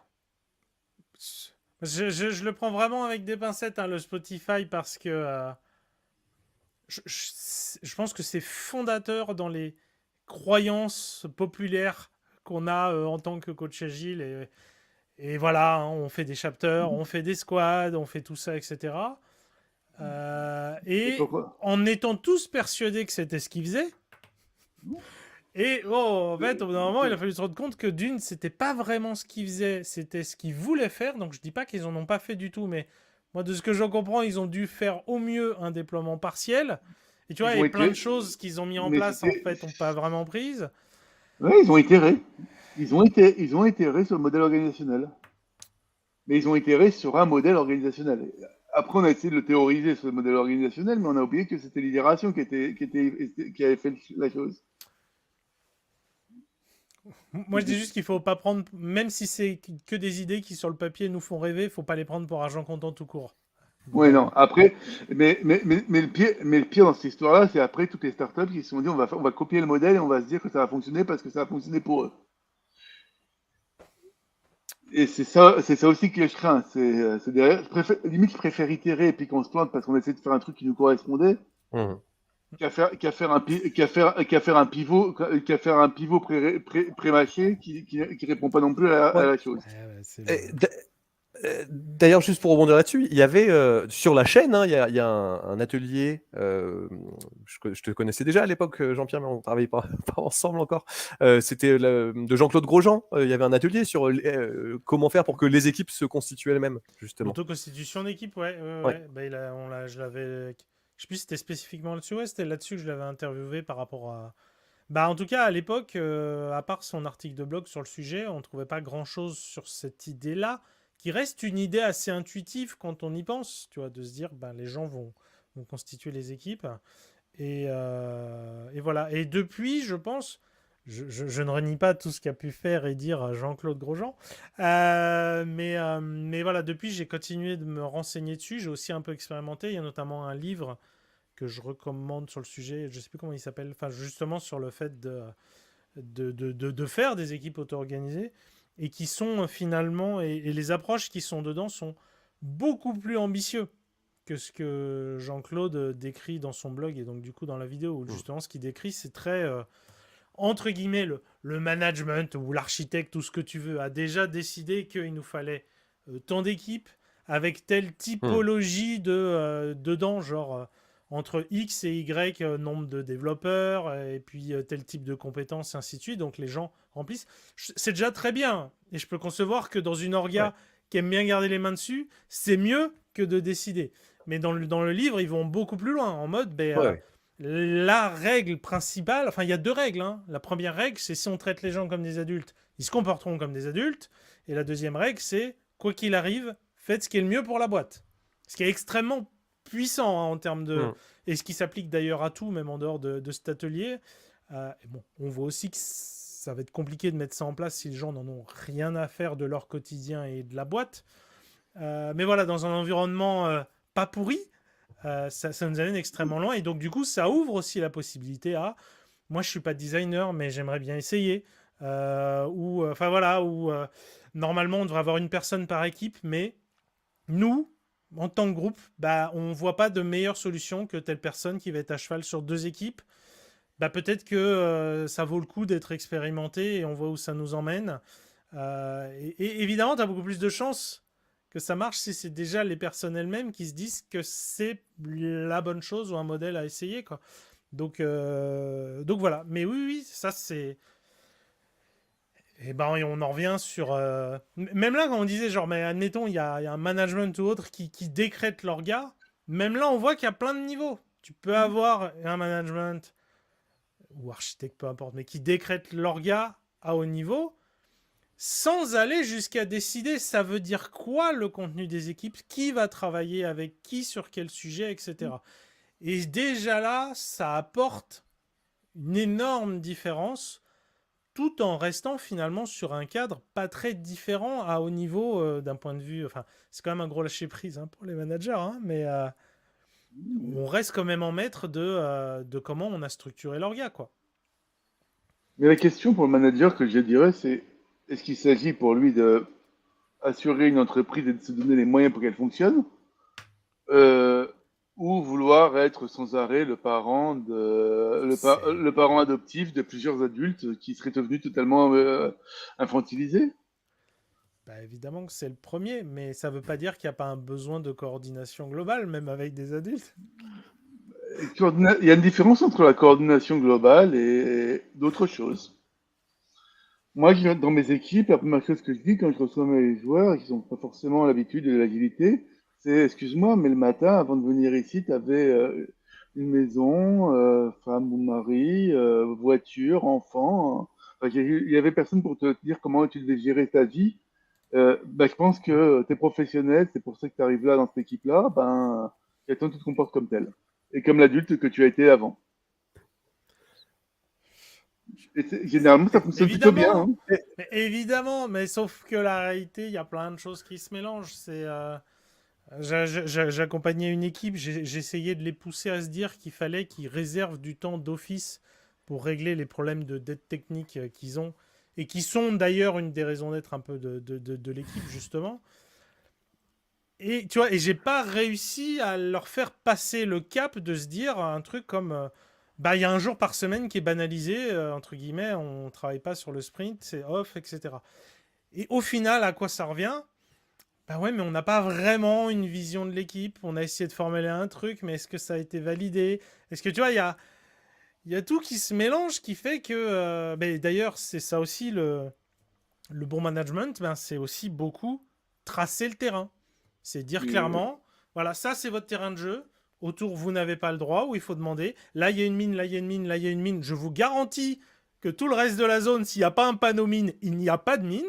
je le prends vraiment avec des pincettes, hein, le Spotify, parce que je pense que c'est fondateur dans les croyance populaire qu'on a en tant que coach agile. Et voilà, hein, on fait des chapters, on fait des squads, on fait tout ça, etc. Et Et pourquoi? en étant tous persuadés que c'était ce qu'ils faisaient, et en fait, au bout d'un moment, il a fallu se rendre compte que d'une, c'était pas vraiment ce qu'ils faisaient, c'était ce qu'ils voulaient faire. Donc je dis pas qu'ils en ont pas fait du tout, mais moi, de ce que j'en comprends, ils ont dû faire au mieux un déploiement partiel. Et tu vois, Ils il y ont a plein de été, choses qu'ils ont mis en mais place, en c'était, fait, n'ont pas vraiment prises. ouais, ils ont itéré. Ils ont itéré sur le modèle organisationnel. Mais ils ont itéré sur un modèle organisationnel. Après, on a essayé de le théoriser, ce modèle organisationnel, mais on a oublié que c'était l'itération qui avait fait la chose. Moi, je dis juste qu'il faut pas prendre, même si c'est que des idées qui sur le papier nous font rêver, faut pas les prendre pour argent comptant tout court. Oui, Voilà. non. Après, mais le pire dans cette histoire-là, c'est après toutes les startups qui se sont dit on va copier le modèle et on va se dire que ça va fonctionner parce que ça va fonctionner pour eux. Et c'est ça aussi que je crains. C'est derrière, limite, je préfère itérer et puis qu'on se plante parce qu'on essaie de faire un truc qui nous correspondait Mhm. qu'à faire un pivot pré-mâché qui répond pas non plus à Ouais. la chose. Ouais, c'est Et le... d'ailleurs, juste pour rebondir là-dessus, il y avait sur la chaîne, hein, il y a un atelier. Je te connaissais déjà à l'époque, Jean-Pierre, mais on travaillait pas, pas ensemble encore. C'était de Jean-Claude Grosjean. Il y avait un atelier sur comment faire pour que les équipes se constituent elles-mêmes, justement. L'autoconstitution d'équipe, ouais. Ouais. Bah, je l'avais. Je sais plus si c'était spécifiquement là-dessus. Ouais, c'était là-dessus que je l'avais interviewé par rapport à. Bah, en tout cas, à l'époque, à part son article de blog sur le sujet, on trouvait pas grand-chose sur cette idée-là, qui reste une idée assez intuitive quand on y pense, tu vois, de se dire, ben, les gens vont constituer les équipes. Et voilà. Et depuis, je pense, je ne renie pas tout ce qu'a pu faire et dire Jean-Claude Grosjean, mais voilà, depuis, j'ai continué de me renseigner dessus. J'ai aussi un peu expérimenté. Il y a notamment un livre que je recommande sur le sujet. Je ne sais plus comment il s'appelle. Enfin, justement sur le fait de faire des équipes auto-organisées et qui sont finalement, et les approches qui sont dedans sont beaucoup plus ambitieux que ce que Jean-Claude décrit dans son blog et donc du coup dans la vidéo où justement ce qu'il décrit c'est très entre guillemets le management ou l'architecte ou ce que tu veux a déjà décidé qu'il nous fallait tant d'équipes avec telle typologie dedans genre entre X et Y nombre de développeurs et puis tel type de compétences et ainsi de suite donc les gens remplissent c'est déjà très bien et je peux concevoir que dans une orga qui aime bien garder les mains dessus c'est mieux que de décider mais dans le livre, ils vont beaucoup plus loin, en mode, Ouais. la règle principale, enfin, il y a deux règles. Hein. La première règle, c'est si on traite les gens comme des adultes, ils se comporteront comme des adultes. Et la deuxième règle, c'est, quoi qu'il arrive, faites ce qui est le mieux pour la boîte. Ce qui est extrêmement puissant hein, en termes de... Et ce qui s'applique d'ailleurs à tout, même en dehors de cet atelier. Et bon, on voit aussi que ça va être compliqué de mettre ça en place si les gens n'en ont rien à faire de leur quotidien et de la boîte. Mais voilà, dans un environnement pas pourri, ça nous amène extrêmement loin. Et donc, du coup, ça ouvre aussi la possibilité à. Moi, je suis pas designer, mais j'aimerais bien essayer. Enfin voilà, normalement, on devrait avoir une personne par équipe, mais nous, en tant que groupe, bah, on voit pas de meilleure solution que telle personne qui va être à cheval sur deux équipes. Bah, peut-être que ça vaut le coup d'être expérimenté et on voit où ça nous emmène. Et évidemment, tu as beaucoup plus de chances que ça marche si c'est déjà les personnes elles-mêmes qui se disent que c'est la bonne chose ou un modèle à essayer. Quoi. Donc voilà. Mais oui, ça c'est... Et ben on en revient sur... Même là, quand on disait, genre, mais admettons, il y a un management ou autre qui décrète l'orga, même là, on voit qu'il y a plein de niveaux. Tu peux avoir un management ou architecte, peu importe, mais qui décrète l'orga à haut niveau, sans aller jusqu'à décider ça veut dire quoi le contenu des équipes, qui va travailler avec qui, sur quel sujet, etc. Et déjà là, ça apporte une énorme différence, tout en restant finalement sur un cadre pas très différent à haut niveau d'un point de vue... Enfin, c'est quand même un gros lâcher-prise hein, pour les managers, hein, mais on reste quand même en maître de comment on a structuré l'orga, quoi. Mais la question pour le manager que je dirais, c'est est-ce qu'il s'agit pour lui de assurer une entreprise et de se donner les moyens pour qu'elle fonctionne, euh, ou vouloir être sans arrêt le parent C'est le parent adoptif de plusieurs adultes qui seraient devenus totalement infantilisés. bah, évidemment que c'est le premier, mais ça veut pas dire qu'il n'y a pas un besoin de coordination globale, même avec des adultes. Il y a une différence entre la coordination globale et d'autres choses. Moi, dans mes équipes, la première chose que je dis quand je reçois mes joueurs et qui n'ont pas forcément l'habitude de l'agilité, c'est excuse-moi, mais le matin, avant de venir ici, tu avais une maison, femme ou mari, voiture, enfant. Enfin, il y avait personne pour te dire comment tu devais gérer ta vie. Bah, je pense que tu es professionnel, c'est pour ça que tu arrives là dans cette équipe-là. Ben, et attends, tu te comportes comme tel. Et comme l'adulte que tu as été avant. Et généralement, ça fonctionne plutôt bien. Évidemment, Hein. mais évidemment, mais sauf que la réalité, il y a plein de choses qui se mélangent. J'accompagnais une équipe, j'essayais de les pousser à se dire qu'il fallait qu'ils réservent du temps d'office pour régler les problèmes de dette technique qu'ils ont et qui sont d'ailleurs une des raisons d'être un peu de l'équipe justement. Et tu vois, et j'ai pas réussi à leur faire passer le cap de se dire un truc comme bah il y a un jour par semaine qui est banalisé entre guillemets, on travaille pas sur le sprint, c'est off, etc. Et au final, à quoi ça revient? Bah ouais, mais on n'a pas vraiment une vision de l'équipe. On a essayé de formuler un truc, mais est-ce que ça a été validé? Est-ce que tu vois, il y a tout qui se mélange qui fait que. D'ailleurs, c'est ça aussi le bon management, ben, c'est aussi beaucoup tracer le terrain. C'est dire clairement, voilà, ça c'est votre terrain de jeu. Autour, vous n'avez pas le droit, ou il faut demander. Là, il y a une mine, là, il y a une mine, là, il y a une mine. Je vous garantis que tout le reste de la zone, s'il n'y a pas un panneau mine, il n'y a pas de mine.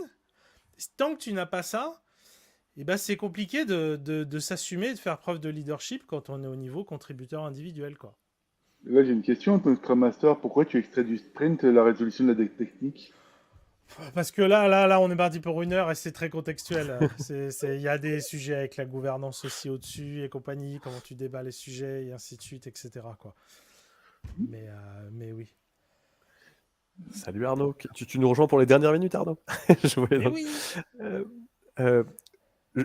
Tant que tu n'as pas ça, eh ben, c'est compliqué de s'assumer, de faire preuve de leadership quand on est au niveau contributeur individuel, quoi. Là, j'ai une question en tant que Scrum Master. Pourquoi tu extrais du sprint la résolution de la dette technique? Parce que là, on est parti pour 1 heure et c'est très contextuel. Il y a des sujets avec la gouvernance aussi au-dessus et compagnie, comment tu débats les sujets et ainsi de suite, etc. Quoi. Mais oui. Salut Arnaud, tu nous rejoins pour les dernières minutes Arnaud. Je voulais Mais donc- oui. Euh, euh,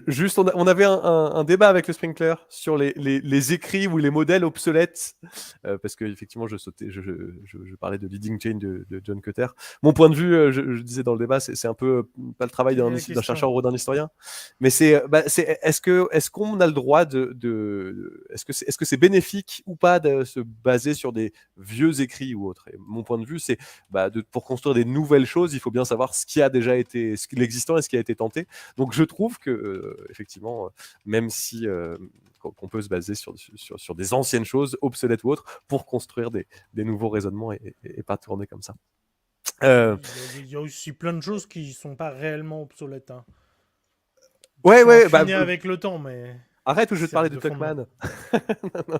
Juste, on avait un débat avec le Sprinkler sur les écrits ou les modèles obsolètes, parce que effectivement, je parlais de Leading Chain de John Cutter. Mon point de vue, je disais dans le débat, c'est un peu pas le travail Quelle est la d'un question? chercheur ou d'un historien, mais est-ce qu'on a le droit est-ce que c'est bénéfique ou pas de se baser sur des vieux écrits ou autres? Et mon point de vue, c'est pour construire des nouvelles choses, il faut bien savoir ce qui a déjà été, l'existant et ce qui a été tenté. Donc je trouve que effectivement, même si qu'on peut se baser sur des anciennes choses, obsolètes ou autres, pour construire des nouveaux raisonnements et pas tourner comme ça. Il y a aussi plein de choses qui sont pas réellement obsolètes. Hein. Ouais, Sont ouais, affinées avec le temps, mais arrête ou je vais te servent parler de de fondement. Tuckman. Non,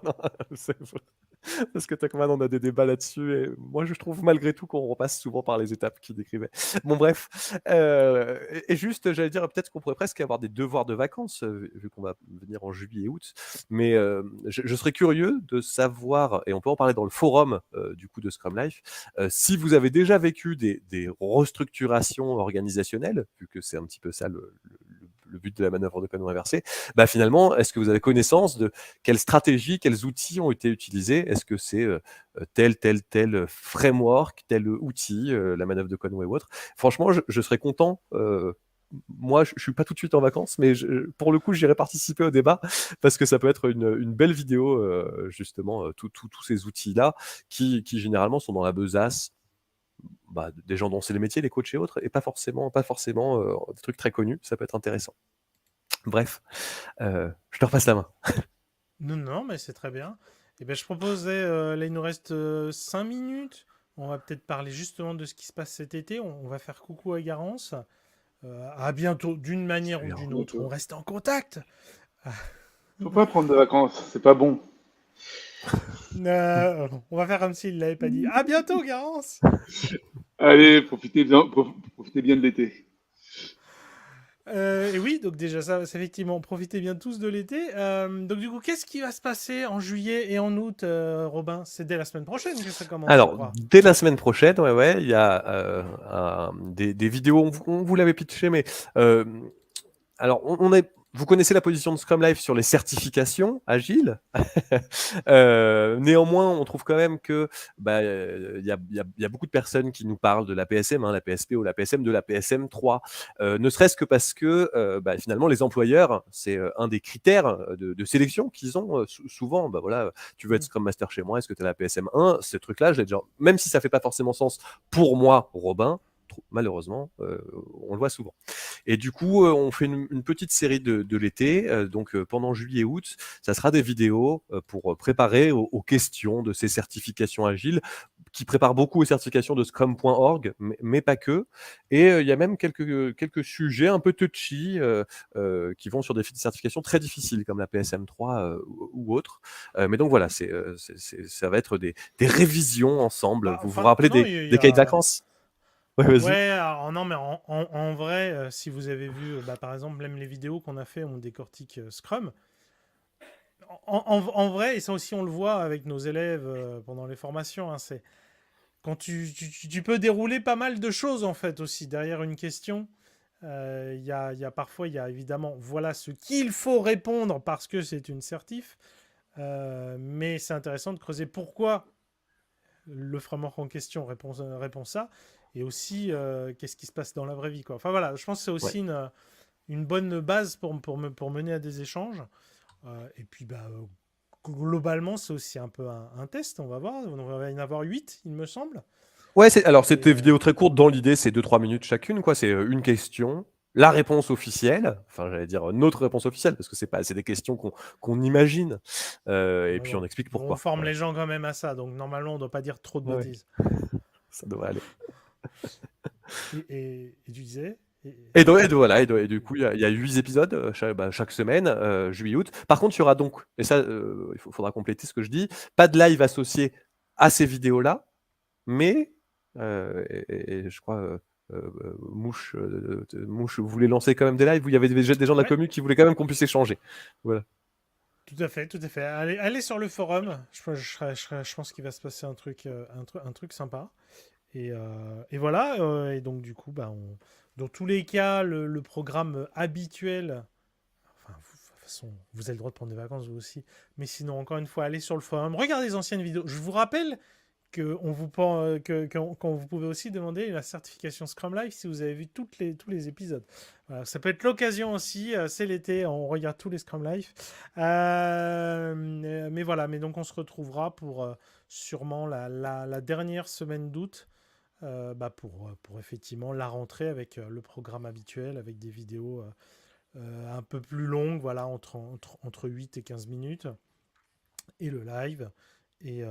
parce que Tuckman, on a des débats là-dessus, et moi je trouve malgré tout qu'on repasse souvent par les étapes qu'il décrivait. Bon bref, et juste, j'allais dire, peut-être qu'on pourrait presque avoir des devoirs de vacances, vu qu'on va venir en juillet et août, mais je serais curieux de savoir, et on peut en parler dans le forum du coup de Scrum Life, si vous avez déjà vécu des restructurations organisationnelles, vu que c'est un petit peu ça le but de la manœuvre de Conway inversé, finalement, est-ce que vous avez connaissance de quelles stratégies, quels outils ont été utilisés? Est-ce que c'est tel framework, tel outil, la manœuvre de Conway ou autre? Franchement, je serais content. Moi, je suis pas tout de suite en vacances, mais pour le coup, j'irai participer au débat parce que ça peut être une belle vidéo, justement, tous ces outils-là qui généralement sont dans la besace des gens dont c'est les métiers, les coachs et autres, et pas forcément des trucs très connus. Ça peut être intéressant. Bref, je te repasse la main. Non, mais c'est très bien. Et ben, je proposais, là, il nous reste 5 minutes. On va peut-être parler justement de ce qui se passe cet été. On va faire coucou à Garance. À bientôt, d'une manière Salut, ou d'une Arnaud. autre. On reste en contact. Faut pas prendre de vacances, c'est pas bon. On va faire comme s'il l'avait pas dit. À bientôt, Garance. Allez, profitez bien de l'été. Et oui, donc déjà ça, c'est effectivement, profitez bien tous de l'été. Donc du coup, qu'est-ce qui va se passer en juillet et en août, Robin? C'est dès la semaine prochaine que ça commence, je Alors, crois. dès la semaine prochaine, ouais, il y a des vidéos, on vous l'avait pitché, mais alors on est Vous connaissez la position de Scrum Life sur les certifications agiles. Néanmoins, on trouve quand même que y a beaucoup de personnes qui nous parlent de la PSM, la PSP ou la PSM, de la PSM 3, ne serait-ce que parce que finalement les employeurs, c'est un des critères de sélection qu'ils ont souvent. Voilà, tu veux être Scrum Master chez moi, est-ce que tu as la PSM 1? Ce truc-là, même si ça fait pas forcément sens pour moi, Robin, malheureusement, on le voit souvent. Et du coup, on fait une petite série de l'été, donc pendant juillet-août, ça sera des vidéos pour préparer aux questions de ces certifications agiles, qui préparent beaucoup aux certifications de Scrum.org, mais pas que. Et il y a même quelques sujets un peu touchy qui vont sur des certifications très difficiles, comme la PSM3 ou autres. Mais donc voilà, ça va être des révisions ensemble. Bah, Vous vous enfin, rappelez non, il y des cahiers de a... vacances? Ouais, vas-y. Ouais, alors, non, mais en vrai, si vous avez vu, par exemple, même les vidéos qu'on a fait, on décortique Scrum. En vrai, et ça aussi on le voit avec nos élèves pendant les formations, hein, c'est quand tu peux dérouler pas mal de choses en fait aussi derrière une question. Parfois, il y a évidemment, voilà ce qu'il faut répondre parce que c'est une certif. Mais c'est intéressant de creuser pourquoi le framework en question répond ça. Et aussi, qu'est-ce qui se passe dans la vraie vie, quoi. Enfin voilà, je pense que c'est Ouais. aussi une bonne base pour mener à des échanges. Et puis, globalement, c'est aussi un peu un test. On va voir. On va y en avoir 8, il me semble. Ouais, c'est Et, des vidéos très courtes. Dans l'idée, c'est 2-3 minutes chacune, quoi. C'est une question, la réponse officielle, enfin, j'allais dire notre réponse officielle, parce que c'est des questions qu'on imagine, et puis on explique on pourquoi. forme Voilà. les gens quand même à ça. Donc, normalement, on ne doit pas dire trop de Ouais, ouais, bêtises. ça devrait aller. Et tu disais Voilà, et du coup, il y a 8 épisodes chaque semaine, juillet-août. Par contre, il y aura donc, et ça, faudra compléter ce que je dis, pas de live associé à ces vidéos-là, mais, et je crois, Mouche voulait lancer quand même des lives où il y avait des gens de la Ouais, commu qui voulaient quand même qu'on puisse échanger. Voilà. tout à fait, tout à fait. Allez sur le forum. Je pense qu'il va se passer un truc sympa. Et voilà. Et donc, du coup, dans tous les cas, le programme habituel. Enfin, de toute façon, vous avez le droit de prendre des vacances, vous aussi. Mais sinon, encore une fois, allez sur le forum. Regardez les anciennes vidéos. Je vous rappelle qu'on vous pouvez aussi demander la certification Scrum Life si vous avez vu tous les épisodes. Voilà, ça peut être l'occasion aussi, c'est l'été, on regarde tous les Scrum Life. Mais voilà, mais donc on se retrouvera pour sûrement la dernière semaine d'août pour effectivement la rentrée avec le programme habituel, avec des vidéos un peu plus longues, voilà, entre 8 et 15 minutes, et le live. Et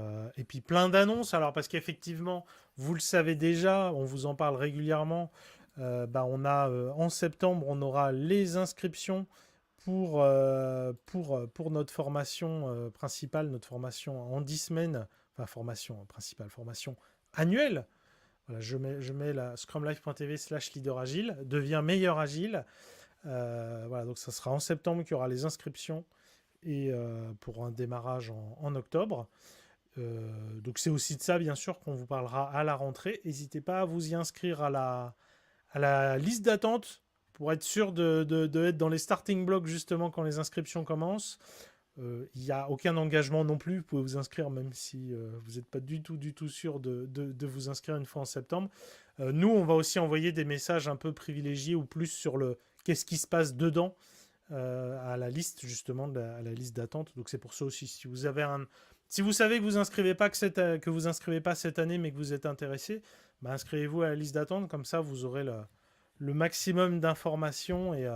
puis plein d'annonces. Alors parce qu'effectivement, vous le savez déjà, on vous en parle régulièrement. On a en septembre, on aura les inscriptions pour notre formation principale, notre formation en 10 semaines, enfin formation principale, formation annuelle. Voilà, je mets la scrumlife.tv/leader agile, devient meilleur agile. Voilà, donc ça sera en septembre qu'il y aura les inscriptions et pour un démarrage en octobre. Donc c'est aussi de ça, bien sûr, qu'on vous parlera à la rentrée. N'hésitez pas à vous y inscrire à la liste d'attente pour être sûr de être dans les starting blocks justement quand les inscriptions commencent. Il n'y a aucun engagement non plus. Vous pouvez vous inscrire même si vous n'êtes pas du tout sûr de vous inscrire une fois en septembre. Nous, on va aussi envoyer des messages un peu privilégiés ou plus sur le qu'est-ce qui se passe dedans à la liste justement à la liste d'attente. Donc c'est pour ça aussi si vous avez si vous savez que vous inscrivez pas que vous inscrivez pas cette année mais que vous êtes intéressé, inscrivez-vous à la liste d'attente, comme ça vous aurez le maximum d'informations et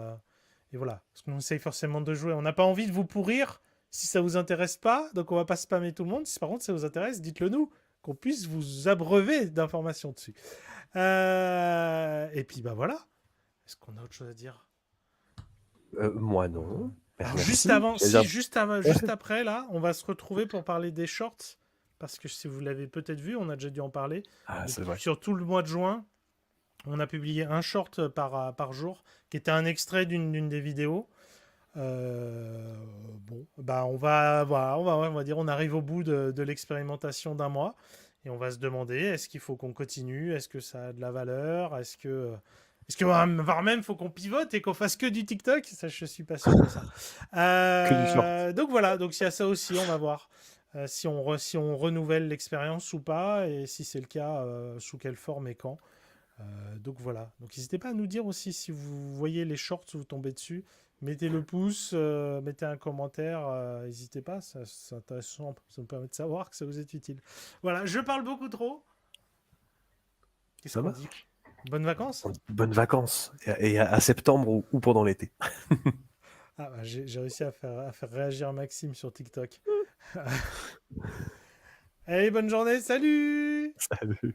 voilà. Parce qu'on essaye forcément de jouer. On n'a pas envie de vous pourrir si ça vous intéresse pas, donc on va pas spammer tout le monde. Si par contre ça vous intéresse, dites-le nous, qu'on puisse vous abreuver d'informations dessus. Et puis voilà. Est-ce qu'on a autre chose à dire? Moi, non. Alors juste Merci. avant, si juste après là, on va se retrouver pour parler des shorts parce que si vous l'avez peut-être vu, on a déjà dû en parler. Ah, c'est vrai. Sur tout le mois de juin, on a publié un short par jour qui était un extrait d'une des vidéos. On va dire, on arrive au bout de l'expérimentation d'un mois et on va se demander est-ce qu'il faut qu'on continue, est-ce que ça a de la valeur, Est-ce que voire même faut qu'on pivote et qu'on fasse que du TikTok? Ça, je suis pas sûr de ça. Que du short. Donc voilà, donc il y a ça aussi, on va voir si on renouvelle l'expérience ou pas, et si c'est le cas, sous quelle forme et quand. Donc voilà. Donc n'hésitez pas à nous dire aussi si vous voyez les shorts, vous tombez dessus. Mettez le pouce, mettez un commentaire, n'hésitez pas, c'est intéressant, ça nous permet de savoir que ça vous est utile. Voilà, je parle beaucoup trop. Qu'est-ce Ça qu'on dit? marche. Bonnes vacances? Bonnes vacances. Et à septembre ou pendant l'été. Ah, bah, j'ai réussi à faire réagir Maxime sur TikTok. Allez, bonne journée, salut! Salut.